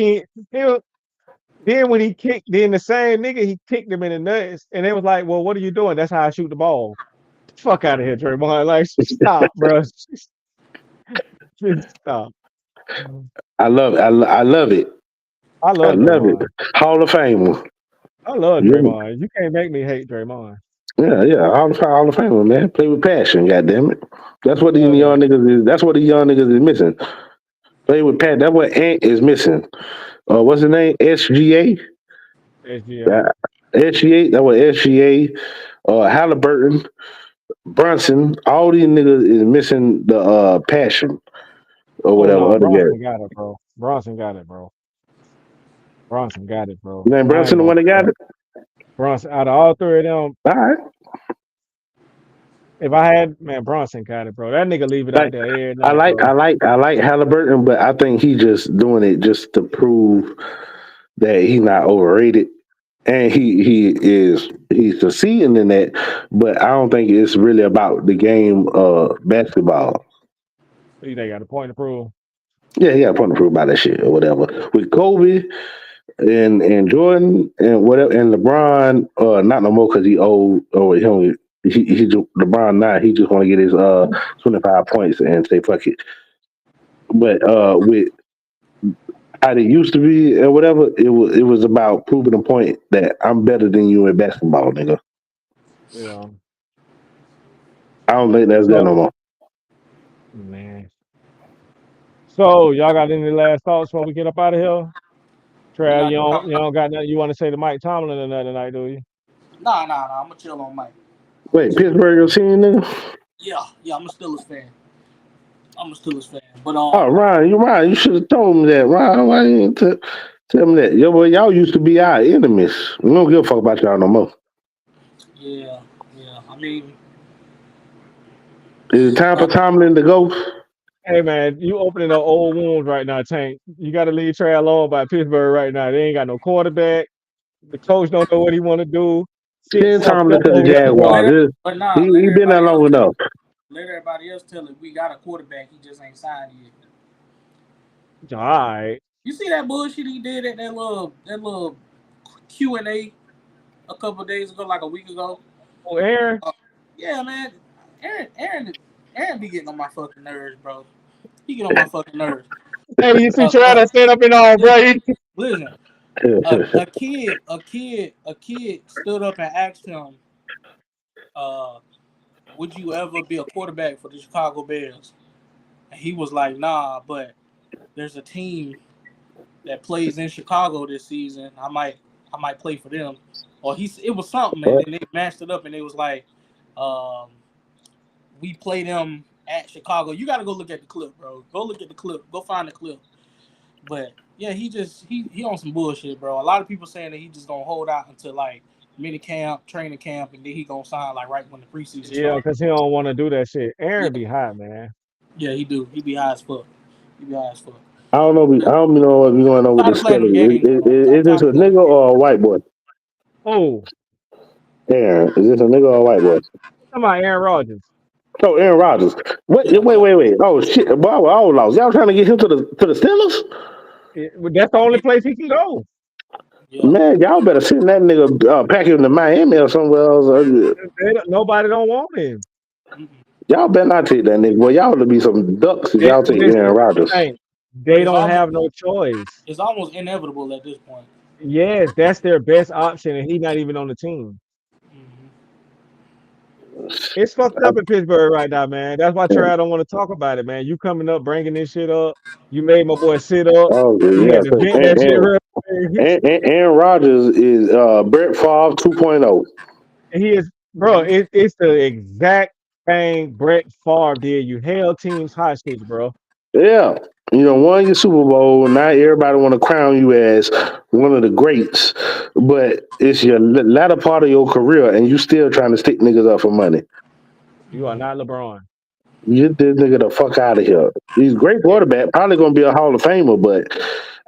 then when he kicked, then the same nigga he kicked him in the nuts, and it was like, well, what are you doing? That's how I shoot the ball. Fuck out of here, Draymond. Like, stop, bro. Just stop. I love it. I love it. I I love love it. Draymond. Hall of Fame. I love Yeah, Draymond. You can't make me hate Draymond. yeah. Hall of Fame, man. Play with passion. Goddamn it. That's what these Love that. young niggas is. That's what these young niggas is missing. Play with passion. That's what Ant is missing. What's his name? SGA. SGA. SGA. That was SGA. Halliburton, Brunson. All these niggas is missing the passion or Oh whatever no, other guy. Bronson got it, bro. Bronson got it, bro. Bronson got it, bro. You know I ain't Brunson the gonna one that got front. it. Bronson out of all three of them, All right. if I had man, Bronson got it, bro. That nigga leave it out Like there every night, bro. I like Halliburton, but I think he just doing it just to prove that he's not overrated. And he's succeeding in that, but I don't think it's really about the game of basketball. See, they got a point to prove. Yeah, he got a point to prove about that shit or whatever. With Kobe and Jordan and whatever and LeBron, not no more because he old or LeBron now he just want to get his 25 points and say fuck it. But with how it used to be or whatever, it was about proving a point that I'm better than you in basketball, nigga. Yeah. I don't think that's there So no more. man. So y'all got any last thoughts before we get up out of here? Trav, Nah, you don't got nothing you want to say to Mike Tomlin or nothing tonight, do you? nah. I'm gonna chill on Mike. Wait, Pittsburgh your team, nigga? Yeah. I'm a Steelers fan. I'm a Steelers fan. But Oh, Ryan, you should have told me that. Ryan, why you didn't tell me that? Yo, boy, y'all used to be our enemies. We don't give a fuck about y'all no more. yeah. I mean, Is it time for uh, Tomlin to go? Hey man, you opening up old wounds right now, Tank. You got to leave Trav alone by Pittsburgh right now. They ain't got no quarterback. The coach don't know what he want to do. Shit Send fucked Tomlin up to the over there. but Bro. let Jaguars. let He been there everybody else long tell enough. it. Let everybody else tell it. We got a quarterback. He just ain't signed yet. All right. You see that bullshit he did at that little Q&A a couple of days ago, like a week ago. Oh, Aaron. Uh, yeah, man. Aaron be getting on my fucking nerves, bro. He get on my fucking nerves. Hey, you see Uh, Trav uh, that stand up and all, bro. listen, listen. A kid stood up and asked him, uh, "Would you ever be a quarterback for the Chicago Bears?" And he was like, "Nah, but there's a team that plays in Chicago this season. I might play for them." Or it was something, and then they matched it up, and it was like, um, "We play them at Chicago." You got to go look at the clip, bro. Go look at the clip. Go find the clip. But yeah, he on some bullshit, bro. A lot of people saying that he just gonna hold out until like mini camp, training camp, and then he gonna sign like right when the preseason Yeah, starts. because he don't want to do that shit. Yeah, Aaron be hot, man. yeah, he do. He be high as fuck. He be high as fuck. I don't know. I don't know what we're going on with Time to this play them Steelers. games, bro. Is this Time to a play them nigga games. or a white boy? Oh, Aaron, is this a nigga or a white boy? come on, Aaron Rodgers. Oh, Aaron Rodgers. Yeah, Wait. Oh shit, boy, we're all lost. Y'all trying to get him to the Steelers? That's the only place he can go. Yeah. Man, y'all better send that nigga pack him to Miami or somewhere else. Nobody don't want him. Mm-mm. Y'all better not take that nigga. Boy, y'all to be some ducks if They, y'all take Aaron listen, Rodgers. Hank, they It's don't almost have no choice. it's almost inevitable at this point. Yes, that's their best option, and he's not even on the team. Hmm. It's fucked I, up in Pittsburgh right now, man. That's why Trav don't want to talk about it, man. You coming up, bringing this shit up. You made my boy sit up. oh We yeah, had to vent that shit real quick. Aaron Rodgers is Brett Favre 2.0. He is, bro. It's the exact thing Brett Favre did. You held teams hostage, bro. Yeah. Won your Super Bowl. Now everybody want to crown you as one of the greats, but it's your latter part of your career, and you still trying to stick niggas up for money. You are not LeBron. You get this nigga the fuck out of here. He's a great Yeah. quarterback, probably gonna be a Hall of Famer, but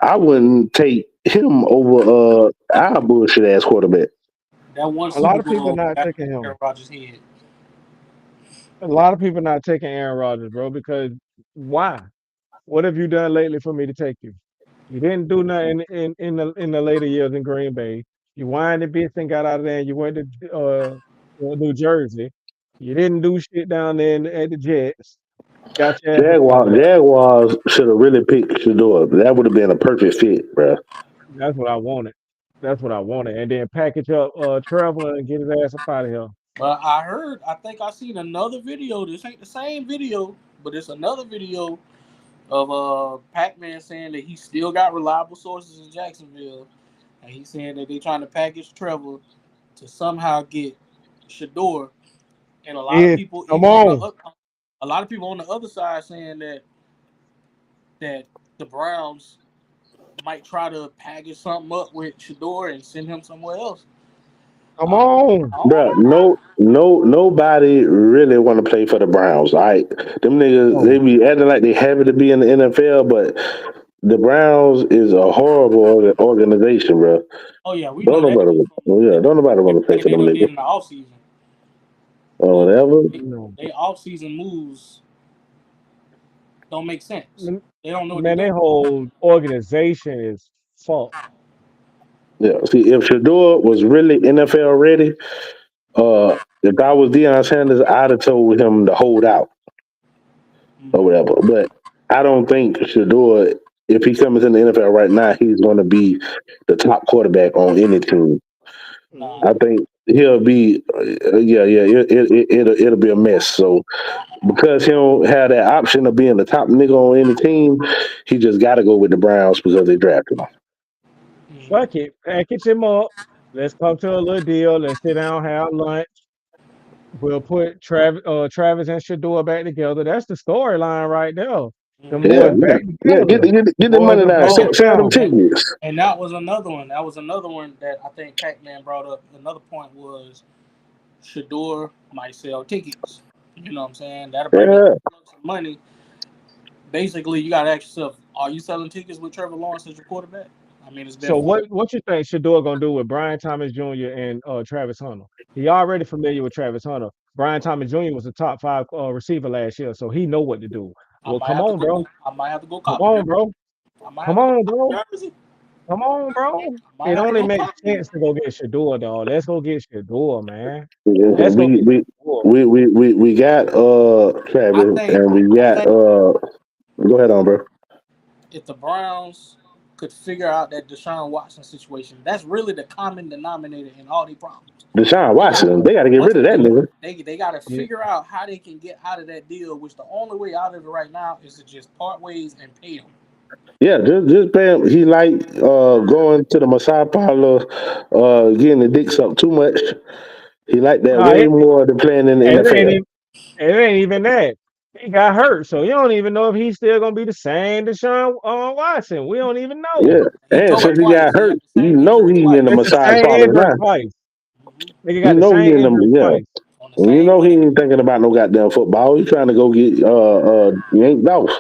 I wouldn't take him over our bullshit ass quarterback. That one A lot Super of people Bowl not got taking him. Aaron Rodgers' head. A lot of people not taking Aaron Rodgers, bro. Because why? What have you done lately for me to take you? You didn't do nothing in the later years in Green Bay. You whined the bitch and got out of there. And you went to New Jersey. You didn't do shit down there at the Jets. Got your ass up out of there. Jaguars should have really picked Shador. That would have been a perfect fit, bro. That's what I wanted. That's what I wanted. And then package up Trevor and get his ass up out of here. But I think I seen another video. This ain't the same video, but it's another video of Pac-Man saying that he still got reliable sources in Jacksonville, and he's saying that they trying to package Trevor to somehow get Shador, and a lot of It, people, come even on the on. a lot of people on the other side saying that the Browns might try to package something up with Shador and send him somewhere else. Come I, on. I don't Bro, know, man. nobody really want to play for the Browns. All right, them niggas they No. be acting like they happy to be in the NFL, but the Browns is a horrible organization, bro. Oh yeah, we Don't know that nobody, from yeah, don't nobody want to play everything for they them done did niggas in the offseason. or They, whatever. No. they off-season moves don't make sense. Man, They don't know what they're man, doing. their whole organization is fucked. Yeah, see, if Shador was really NFL ready, if I was Deion Sanders, I'd have told him to hold out or Mm-hmm. whatever. But I don't think Shador, if he comes in the NFL right now, he's going to be the top quarterback on any team. Nah. I think he'll be, yeah, it'll be a mess. So because he don't have that option of being the top nigga on any team, he just got to go with the Browns because they drafted him. Mm-hmm. Fuck it. Package him up. Let's come to a little deal. Let's sit down, have lunch. We'll put Travis and Shador back together. That's the storyline right there. Them Yeah, boys yeah, back yeah. Get together. get the Boys money are down. back in Oh, Sell them town. tickets. and that was another one. That was another one that I think Pac-Man brought up. Another point was Shador might sell tickets. You know what I'm saying? That'll bring in Yeah, some money. Basically, you got to ask yourself, are you selling tickets with Trevor Lawrence as your quarterback? I mean, it's been So 4 what you think Shador gonna do with Brian Thomas Jr. and Travis Hunter? He already familiar with Travis Hunter. Brian Thomas Jr. was a top five receiver last year, so he know what to do. I Well, might come have to on, bro. go. I might have to go Come cop a on, jersey. bro. I might Come have to go on, cop bro. a jersey. Come on, bro. I might It have to only go makes cop one. sense to go get Shador, dog. Let's go get Shador, man. yeah, Let's go we get we Shador. we got I Travis think. and we I got think go ahead on, bro. if the Browns could figure out that Deshaun Watson situation, that's really the common denominator in all these problems. Deshaun They got Watson, they got to get once rid of that nigga. they got to Yeah. figure out how they can get out of that deal. Which the only way out of it right now is to just part ways and pay him. Yeah, just pay him. He like going to the massage parlor, getting the dick sucked too much. He like that Nah, way more than playing in the it ain't NFL. even it ain't even that. He got hurt, so you don't even know if he's still gonna be the same Deshaun Watson. We don't even know. Yeah, He and told since he twice got he had hurt, the you same know injury he in the twice. It's the massage same parlor injury now. twice. Hmm. Nigga You got the know he same in injury them. Yeah. On, twice. on the And you same know he leg. ain't thinking about no goddamn football. He trying to go get yanked off.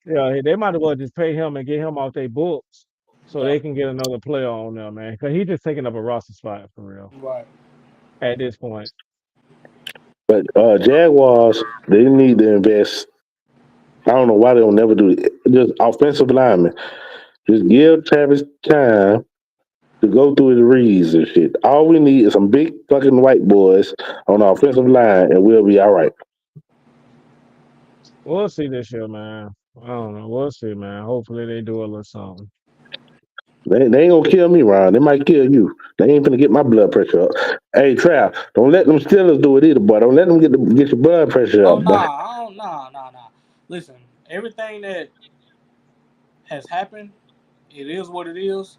Yeah, they might as well just pay him and get him off their books so Yeah, they can get another player on there, man. Because he's just taking up a roster spot for real right. at this point. But Jaguars, they need to invest. I don't know why they don't never do it. Just offensive linemen. Just give Travis time to go through his reads and shit. All we need is some big fucking white boys on the offensive line, and we'll be all right. We'll see this year, man. I don't know. We'll see, man. Hopefully they do a little something. They ain't gonna kill me, Ron. They might kill you. They ain't gonna get my blood pressure up. Hey, Trav, don't let them Steelers do it either, boy. Don't let them get your blood pressure Oh up, boy. nah, I don't nah. Listen, everything that has happened, it is what it is.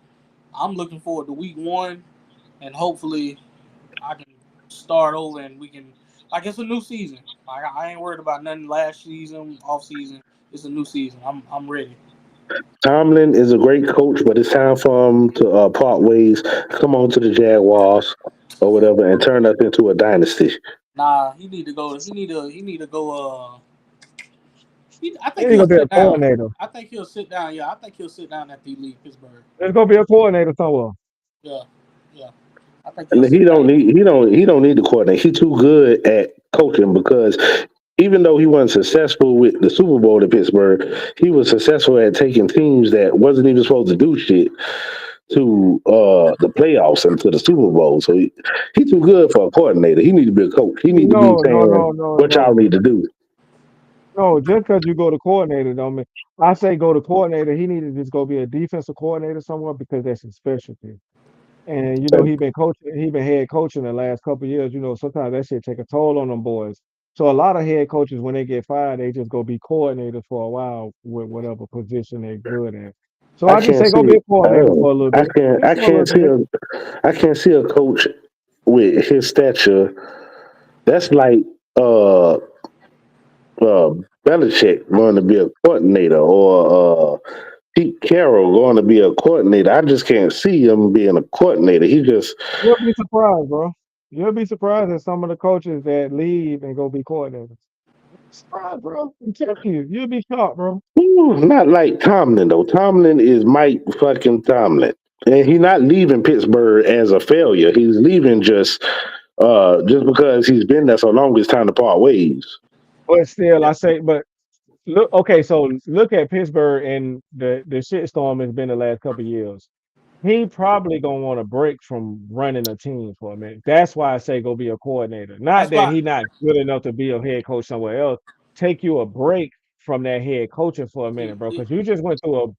I'm looking forward to week one, and hopefully I can start over and we can like it's a new season. Like I ain't worried about nothing last season, off season. It's a new season. I'm ready. Tomlin is a great coach, but it's time for him to part ways, come on to the Jaguars or whatever, and turn us into a dynasty. Nah, he need to go. He need to go. I think He's he'll gonna be a sit down. coordinator. I think he'll sit down. Yeah, I think he'll sit down after he leave Pittsburgh. There's gonna be a coordinator somewhere. Yeah, yeah. I think he'll And sit down. he don't need to coordinate. He's too good at coaching because even though he wasn't successful with the Super Bowl in Pittsburgh, he was successful at taking teams that wasn't even supposed to do shit to the playoffs and to the Super Bowl. So he too good for a coordinator. He need to be a coach. He need to be No, no, saying no, no, what no. y'all need to do. No, just because you go to coordinator don't mean I say go to coordinator, he need to just go be a defensive coordinator somewhere because that's his specialty. And he been coaching, he been head coaching the last couple of years. Sometimes that shit take a toll on them boys. So a lot of head coaches, when they get fired, they just go be coordinators for a while with whatever position they're good at. So I I just can't say see go be a coordinator oh, for a little bit, just I for a little can't see bit. I can't see a coach with his stature. That's like uh uh Belichick going to be a coordinator or Pete Carroll going to be a coordinator. I just can't see him being a coordinator. He just You'll be surprised, bro. You'll be surprised at some of the coaches that leave and go be coordinators. Surprised, bro. I'm telling you, you'll be shocked, bro. not like Tomlin though. Tomlin is Mike fucking Tomlin. And he's not leaving Pittsburgh as a failure. He's leaving just because he's been there so long, it's time to part ways. But still, Yeah, I say, but look, okay, so look at Pittsburgh and the shitstorm has been the last couple of years. He probably gonna want a break from running a team for a minute. That's why I say go be a coordinator. Not that's that why. he not good enough to be a head coach somewhere else. Take you a break from that head coaching for a He, minute, bro, he, because you just went through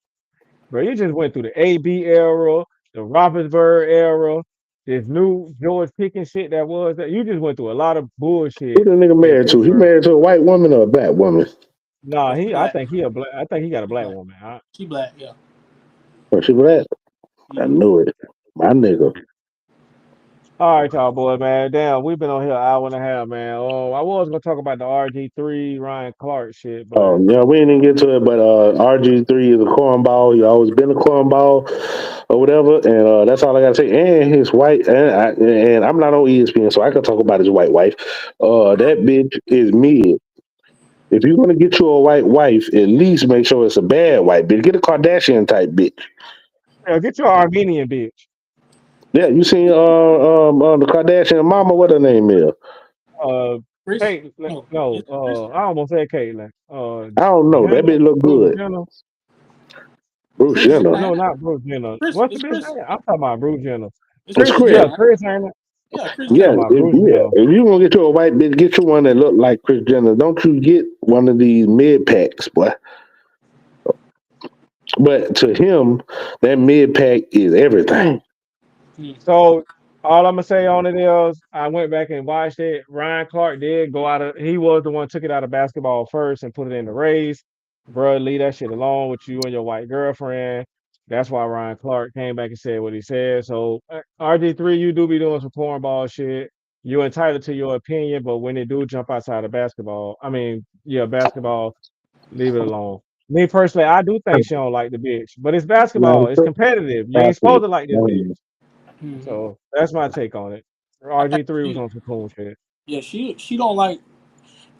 the AB era, the Roethlisberger era, this new George Pickens shit that was that you just went through a lot of Who bullshit the nigga in married to? He Pittsburgh. married to a white woman or a black woman? Nah, he I black. think he a black. I think he got a He black black. woman. She black. Yeah. Oh, she black? I Mm-hmm. knew it. My nigga. All right, y'all boy, man. Damn, we've been on here an hour and a half, man. Oh, I was gonna talk about the RG3 Ryan Clark shit, but Yeah, we didn't get to it, but RG3 is a cornball. He always been a cornball or whatever, and that's all I gotta say. And his white, and I'm not on ESPN, so I can talk about his white wife. That bitch is mid. If you're gonna get you a white wife, at least make sure it's a bad white bitch. Get a Kardashian type bitch. yeah, get your Armenian bitch. Yeah, you seen the Kardashian mama? What her name is? Uh, Chris. Kate, No. no, Is it Chris? I almost said Caitlyn. I don't know. That Jenna, bitch look Bruce good. Jenner. Bruce Chris. Jenner. No, Ain't it? not Bruce Jenner. Chris. What's the It's bitch Chris. name? I'm talking about Bruce Jenner. It's It's Chris, Chris Chris. yeah, Jenner. Ain't it? Chris ain't it? Yeah, Chris I'm Yeah, talking Jenner. about Bruce Jenner. if you gonna get you a white bitch, get you one that look like Chris Jenner. Don't you get one of these mid packs, boy. But to him, that mid pack is everything. Hmm. So all I'm gonna say on it is I went back and watched it. Ryan Clark did go out of he was the one took it out of basketball first and put it in the race. Bro, leave that shit alone with you and your white girlfriend. That's why Ryan Clark came back and said what he said. So RG3, you do be doing some cornball shit. You entitled to your opinion, but when they do jump outside of basketball, I mean, yeah, basketball, leave it alone. Me personally, I do think she don't like the bitch, but it's basketball. It's competitive. You ain't supposed to like this bitch. Hmm. So that's my take on it. I think RG3 was she. on some cool shit. Yeah, she don't like.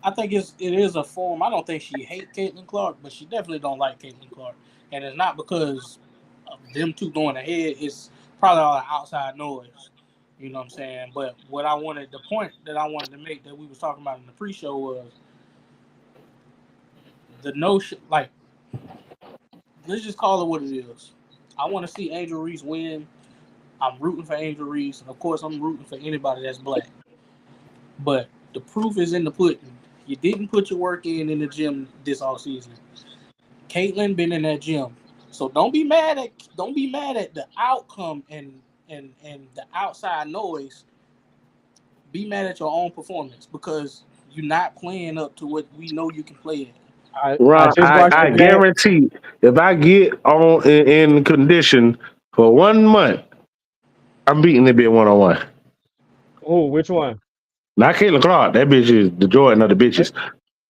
I think it is a form. I don't think she hate Caitlin Clark, but she definitely don't like Caitlin Clark, and it's not because of them two going ahead. It's probably all the outside noise. You know what I'm saying? But the point that I wanted to make that we was talking about in the pre-show was the notion. Like, let's just call it what it is. I want to see Angel Reese win I'm rooting for Angel Reese, and of course, I'm rooting for anybody that's black. But the proof is in the pudding. You didn't put your work in the gym this all season. Caitlyn been in that gym, so don't be mad at the outcome and the outside noise. Be mad at your own performance because you're not playing up to what we know you can play at. I Ron, just watched I the game. guarantee if I get on in condition for 1 month, I'm beating that bitch 1-on-1. Oh, which one? Not Caitlin Clark. That bitch is the Jordan of the bitches.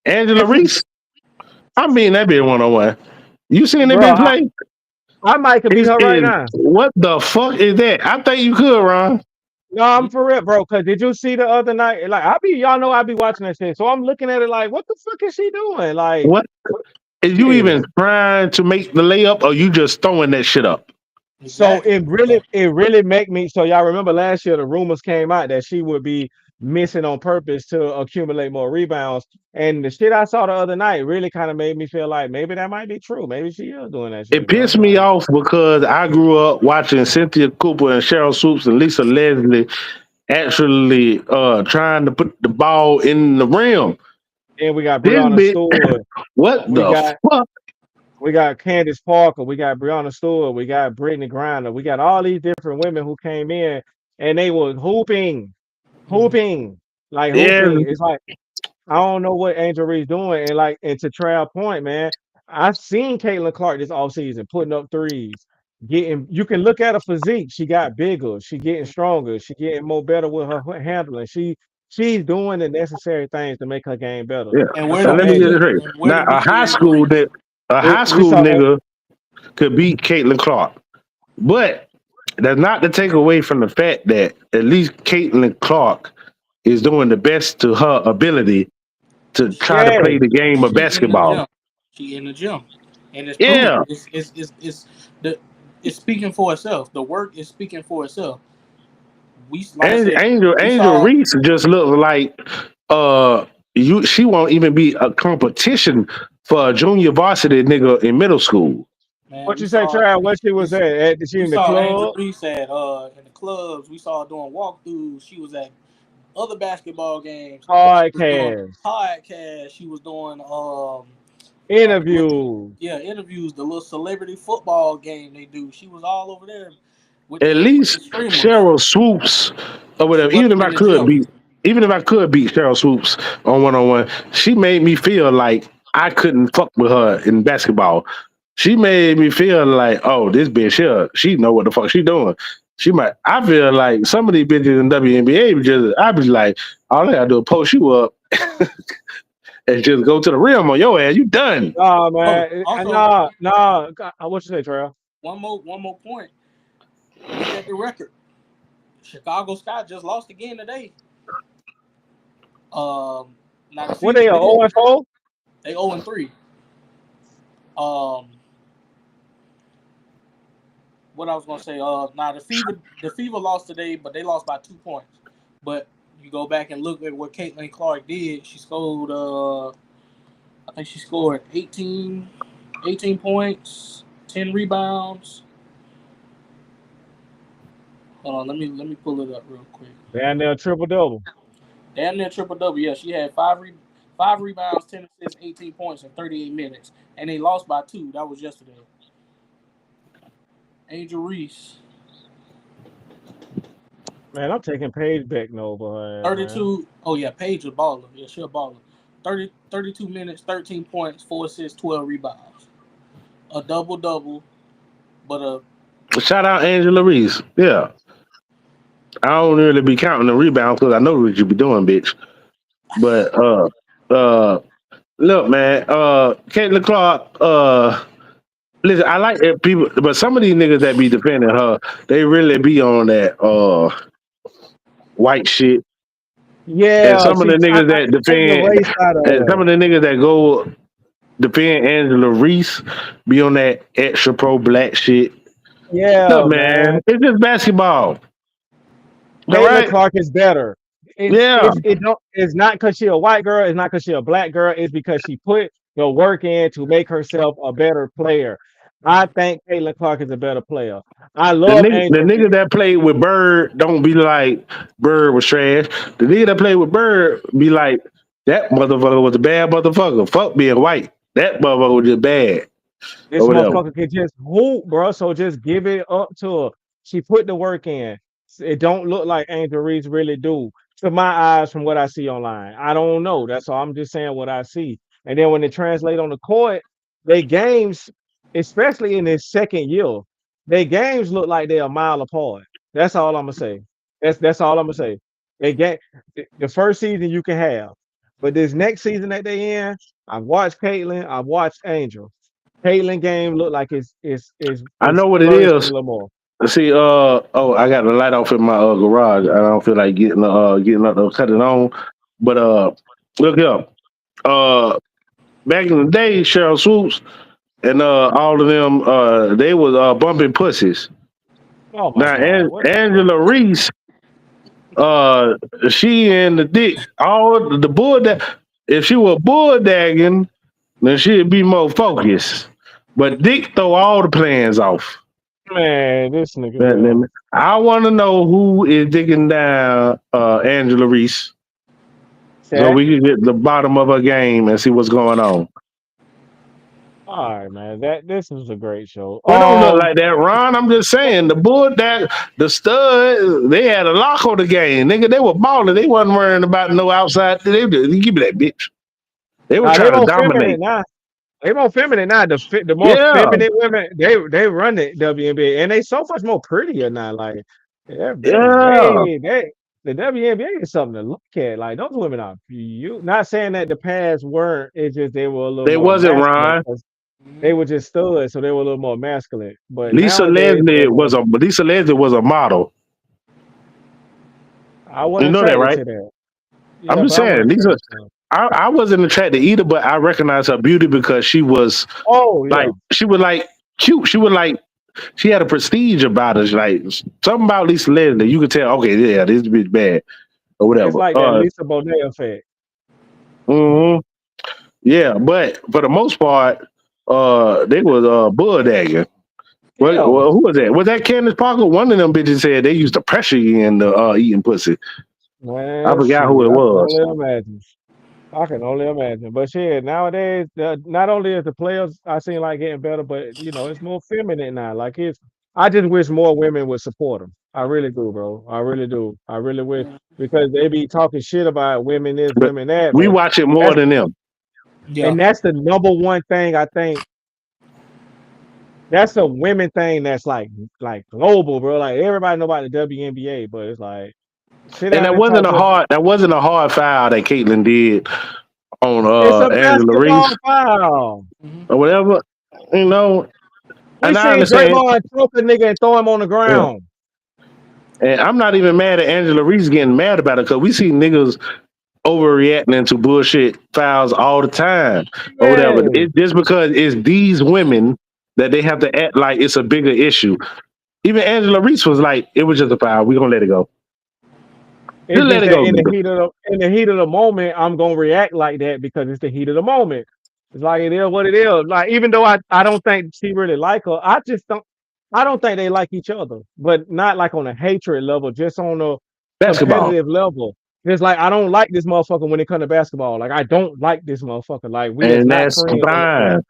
Angela If we, Reese, I'm beating that bitch 1-on-1. You seen that bro, bitch play? I might could beat her right now. What the fuck is that? I think you could, Ron. No, I'm for real, bro. Cause did you see the other night? Like y'all know I be watching that shit. So I'm looking at it like, what the fuck is she doing? Like, What is you yeah. even trying to make the layup, or you just throwing that shit up? So Exactly. it really make me. So y'all remember last year the rumors came out that she would be missing on purpose to accumulate more rebounds. And the shit I saw the other night really kind of made me feel like maybe that might be true. Maybe she is doing that It shit, bro. pissed me Like, off because I grew up watching Cynthia Cooper and Cheryl Swoops and Lisa Leslie actually trying to put the ball in the rim. then we got This Breonna bitch, Stewart. what We the got fuck? We got Candace Parker, we got Breonna Stewart, we got Brittany Griner, we got all these different women who came in and they were Mhm. hooping, like Yeah, hooping. It's like I don't know what Angel Reese doing, and like and to Trav point, man, I've seen Caitlin Clark this offseason putting up threes, getting. You can look at her physique; she got bigger, she getting stronger, she getting more better with her handling. She's doing the necessary things to make her game better. yeah. And And where so, did And let we me get Angel, this see? straight. And where Now, did we see Angel Reese? a high we school saw that. nigga could beat Caitlin Clark, but that's not to take away from the fact that at least Caitlin Clark is doing the best to her ability to try to Yeah, play the game of She in the basketball. gym. She in the gym, and it's Yeah, proven. It's the it's speaking for itself. The work is speaking for itself. We like I and said, we Angel saw. Reese just looks like uh she won't even be a competition for a junior varsity nigga in middle school. Man, what you say, Trav? What she was we, at? She we in the saw Angel club? Reese at in the clubs. We saw her doing walkthroughs. She was at other basketball games. She was doing Podcast, podcasts. She was doing little, interview. yeah, interviews. The little celebrity football game they do. She was all over there At with least the streamers. Cheryl Swoops or She whatever. wasn't in the gym. Even if I could beat Cheryl Swoops on one, she made me feel like I couldn't fuck with her in basketball. She made me feel like, oh, this bitch here, she know what the fuck she doing. She might. I feel like some of these bitches in WNBA just, I be like, all they gotta do is post you up and just go to the rim on your ass. You done. Nah, Oh, man. also Nah. What you say, Trav? one more point. Look at the record. Chicago Sky just lost again today. Now the What Fever they are 0-4? they 0-3. Um, what I was gonna say. Now the Fever lost today, but they lost by 2 points. But you go back and look at what Caitlin Clark did. She scored. I think she scored 18 points, 10 rebounds. Hold on, let me pull it up real quick. Damn near triple double. Damn near triple double. Yeah, she had five rebounds, 10 assists, 18 points in 38 minutes, and they lost by two. That was yesterday. Angel Reese, Man, I'm taking Paige back over her ass, man. 32. Oh yeah, Paige a baller. Yeah, she a baller. 32 minutes, 13 points, 4 assists, 12 rebounds. A double double, but Shout out Angela Reese. Yeah. I don't really be counting the rebounds because I know what you be doing, bitch. But uh look, man, Caitlin Clark, listen, I like it, people, but some of these niggas that be defending her, they really be on that white shit. And Yeah, some of the see, niggas I that take the defend, race out of and some it. of the niggas that go defend Angela Reese be on that extra pro black shit. Look, Yeah, man, man. it's just basketball. All Caitlin right? Clark is better. Yeah. It's not because she a white girl. It's not because she a black girl. It's because she put the work in to make herself a better player. I think Caitlin Clark is a better player. I The love nigga, the Angel Reese. nigga that played with Bird don't be like Bird was trash. The nigga that played with Bird be like that motherfucker was a bad motherfucker. Fuck being white. That motherfucker was just bad This or whatever. motherfucker can just hoop, bro. So just give it up to her. She put the work in. It don't look like Angel Reese really do to my eyes from what I see online. I don't know. That's all I'm just saying what I see. And then when they translate on the court, they games, especially in this second year, they games look like they're a mile apart. That's all I'm gonna say. That's all I'm gonna say. They get the first season you can have, but this next season that they in, I've watched Caitlin, I've watched Angel. Caitlyn game look like I it's know what it flourishing a is. little more. See, oh, I got the light off in my garage. I don't feel like getting up to cut it on. But look up. Uh, back in the day, Cheryl Swoops and all of them, they was bumping pussies. Oh my Now, God, what the fuck? Angela Reese, uh, she and the dick, all the bull that if she were bull dagging, then she'd be more focused. But Dick throw all the plans off. Man, this nigga here. I want to know who is digging down Angela Reese so Chat. we can get the bottom of her game and see what's going on. All right, man. That this was a great show. Well, don't look like that, Ron. I'm just saying the bull that the stud they had a lock on the game, nigga. They were balling. They wasn't worrying about no outside. Give me that bitch. They were Nah, they trying to more feminine dominate. now. They more feminine now. The more Yeah, feminine women, they run the WNBA, and they so much more prettier now. Like they're yeah. way the WNBA is something to look at. Like those women are you. Not saying that the past weren't. It's just they were a little They more wasn't masculine. Ron. They were just studs, so they were a little more masculine. But Lisa nowadays, Leslie was a model. I You wasn't know that, attracted right? to that. I'm Yeah, just but I saying, wasn't Lisa. attracted to that. I wasn't attracted either, but I recognized her beauty because she was Oh like yeah, she was like cute. She was like she had a prestige about her. Like something about Lisa Leslie, you could tell. Okay, yeah, this bitch bad or it's whatever. like that Lisa Bonet effect. Mhm. Yeah, but for the most part, they was bulldagging. Yeah, Who was that? Was that Candace Parker? One of them bitches said they used to pressure you into eating pussy. I man, forgot who shoot, it I can was. only imagine. I can only imagine. But shit, nowadays, not only is the players I seem like getting better, but it's more feminine now. Like it's, I just wish more women would support them. I really do, bro. I really do. I really wish because they be talking shit about women this, But women that, we but watch it more that's than them. Yeah. and that's the number one thing I think. That's a women thing that's like global, bro. Like everybody know about the WNBA, but it's like sit And down and talk to us. that wasn't a hard foul that Caitlyn did on It's a Angela basketball Reese foul. Hmm. or whatever. You know, We and I seen understand. Draymond choke a nigga and throw him on the Yeah. ground. And I'm not even mad at Angela Reese getting mad about it because we see niggas overreacting to bullshit fouls all the time or whatever. Man, It's just because it's these women that they have to act like it's a bigger issue. Even Angela Reese was like, it was just a foul. We're gonna let it go. it's Just let just it that go, nigga. in the heat of the moment, I'm gonna react like that because it's the heat of the moment. It's like it is what it is. Like even though I don't think she really like her, I don't think they like each other, but not like on a hatred level, just on a Basketball. competitive level. It's like I don't like this motherfucker when it comes to basketball. Like I don't like this motherfucker. Like we is And not that's friends on this fine. level.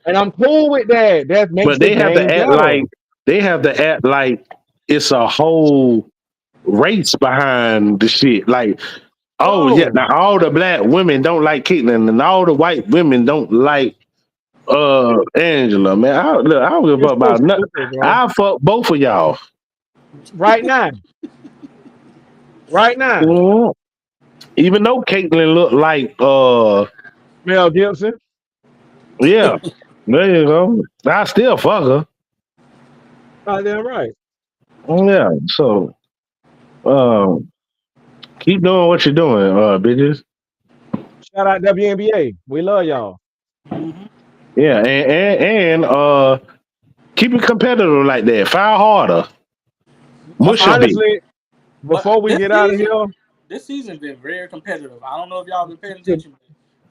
And I'm cool with that. That makes But the game better. they have to act like it's a whole race behind the shit. Like, oh yeah, No, now all the black women don't like Caitlyn and all the white women don't like Angela. Man, I don't give a it's fuck so about nothing. stupid, bro. I fuck both of y'all. Right now, right now, Mhm. Even though Caitlyn look like Mel Gibson. yeah, there you go. I still fuck her. Goddamn right. Yeah. So um keep doing what you're doing, bitches. Shout out WNBA. We love y'all. Hmm. Yeah, and keep it competitive like that. Foul harder. Mush a bit. Honestly, before But we get out of here, this season been very competitive. I don't know if y'all been paying to, attention, but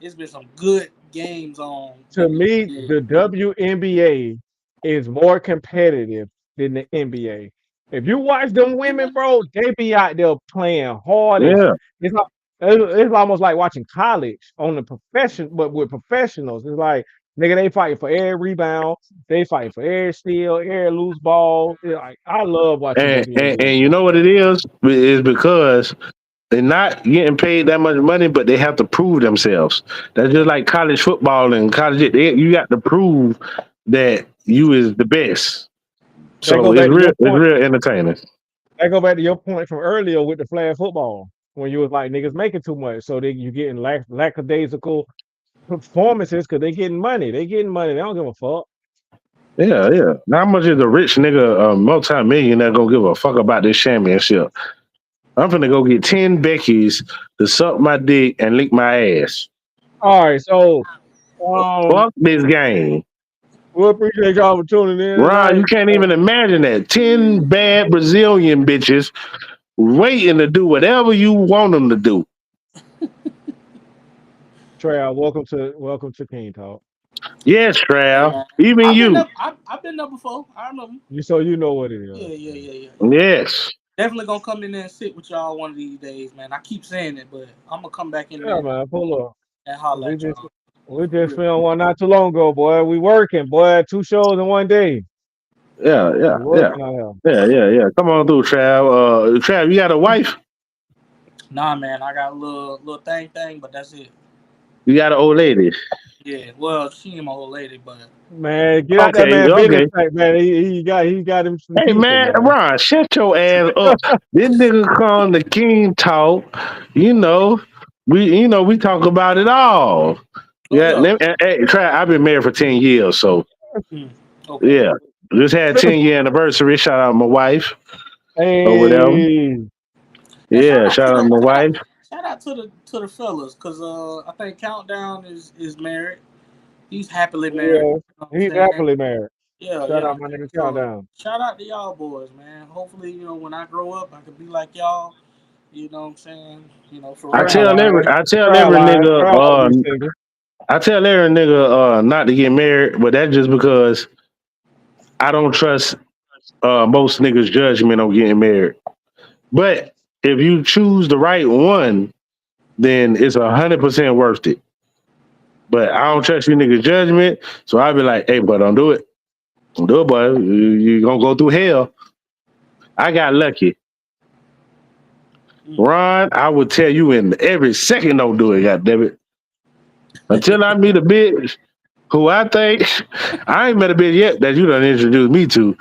it's been some good games on to me, WNBA. the WNBA is more competitive than the NBA. If you watch them women, bro, they be out there playing hard as Yeah. it's like it's almost like watching college on the profession, but with professionals. It's like nigga, they fighting for every rebound, they fighting for every steal, every loose ball. It's like I love watching And, WNBA, and and you bro. know what it is because they're not getting paid that much money, but they have to prove themselves. That's just like college football and college. You got to prove that you is the best. That So go back to your it's point. real entertaining. That go back to your point from earlier with the flag football when you was like niggas making too much, so they you getting lackadaisical performances because they getting money. They getting money. They don't give a fuck. Yeah, yeah. Now, how much is a rich nigga, multi-millionaire, gonna give a fuck about this championship? I'm finna go get 10 Beckys to suck my dick and lick my ass. All right, so um, Fuck this game. we appreciate y'all for tuning in Ron, you tonight. can't even imagine that. 10 bad Brazilian bitches waiting to do whatever you want them to do. Trav, welcome to King Talk. Yes, Hey Trav. man, Even you. I've been there before. I remember. You know what it is. Yeah. Yes. Definitely gonna come in there and sit with y'all one of these days, man. I keep saying it, but I'm gonna come back in Yeah, there man. Pull up. and holler We at just y'all. we For just real. filmed one not too long ago, boy. We working, boy. 2 shows in one day. Yeah, yeah, We yeah. working out Yeah. Come on through, Trav. Trav, you got a wife? Nah, man, I got a little thing, but that's it. You got an old lady? Yeah, well, she ain't my old lady, but here. Man, get out that Okay, man business okay. type, man. He got him some Hey people, man, man. Ron, shut your ass up. This nigga calling the King Talk. You know, we talk about it all. oh Yeah, yeah. hey, Trav, I've been married for 10 years, so Mm, okay. yeah. Just had 10-year anniversary. Shout out my wife or whatever. Hey, And Yeah, shout out my wife. shout out to the fellas, cause I think Countdown is married. He's happily married. yeah, You know what I'm he's saying? happily married. Shout Yeah. out my nigga So Countdown. shout out to y'all boys, man. Hopefully, when I grow up, I can be like y'all. You know what I'm saying? For I real. tell every Caroline, I tell every Caroline, nigga Caroline wanna be single. I tell every nigga not to get married, but that's just because I don't trust most niggas' judgment on getting married. But if you choose the right one, then it's 100% worth it. But I don't trust you niggas' judgment, so I be like, hey, but don't do it. Don't do it, boy. You gonna go through hell. I got lucky. Mm. Ron, I would tell you in every second, don't do it, goddammit. Until I meet a bitch who I think I ain't met a bitch yet that you done introduced me to,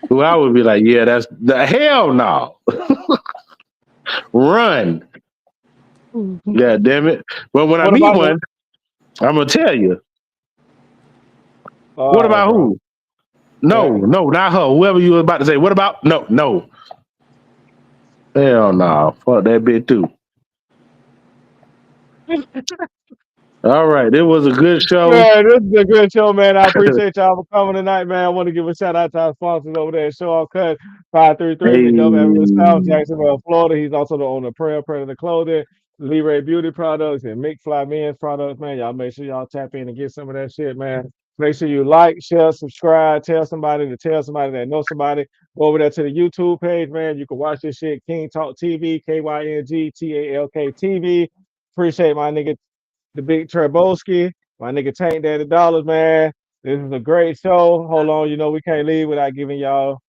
who I would be like, yeah, that's the hell no. Run. God damn it. But when I What meet about the? one, I'm gonna tell you. All What right, about bro. who? No, Yeah. no, not her. Whoever you was about to say. What about? No, no. Hell no. Fuck that bitch too. All right. It was a good show. Man, this is a good show, man. I appreciate y'all for coming tonight, man. I want to give a shout out to our sponsors over there at Show Off Cut 533 McDuff Avenue South, Hey. Jacksonville, Florida. He's also the owner of Prayer Predator Clothing, Lee Ray Beauty Products, and Mick Fly Men's Products, man. Y'all make sure y'all tap in and get some of that shit, man. Make sure you like, share, subscribe, tell somebody to tell somebody that knows somebody. Go over there to the YouTube page, man. You can watch this shit, King Talk TV, KYNGTALK TV. Appreciate my nigga the big Trebowski, my nigga Tank Daddy Dollars, man. This is a great show. Hold on, we can't leave without giving y'all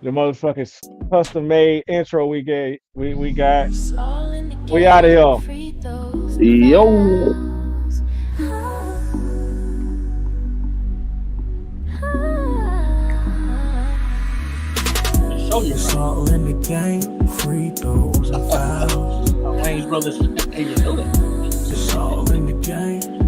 the motherfucking custom made intro we got. It's all in the We out of game, here. free throws and Yo. fouls. Show you, It's all in the game, free throws and fouls. Wayne's brothers. Hey, you know that. It's all in the game.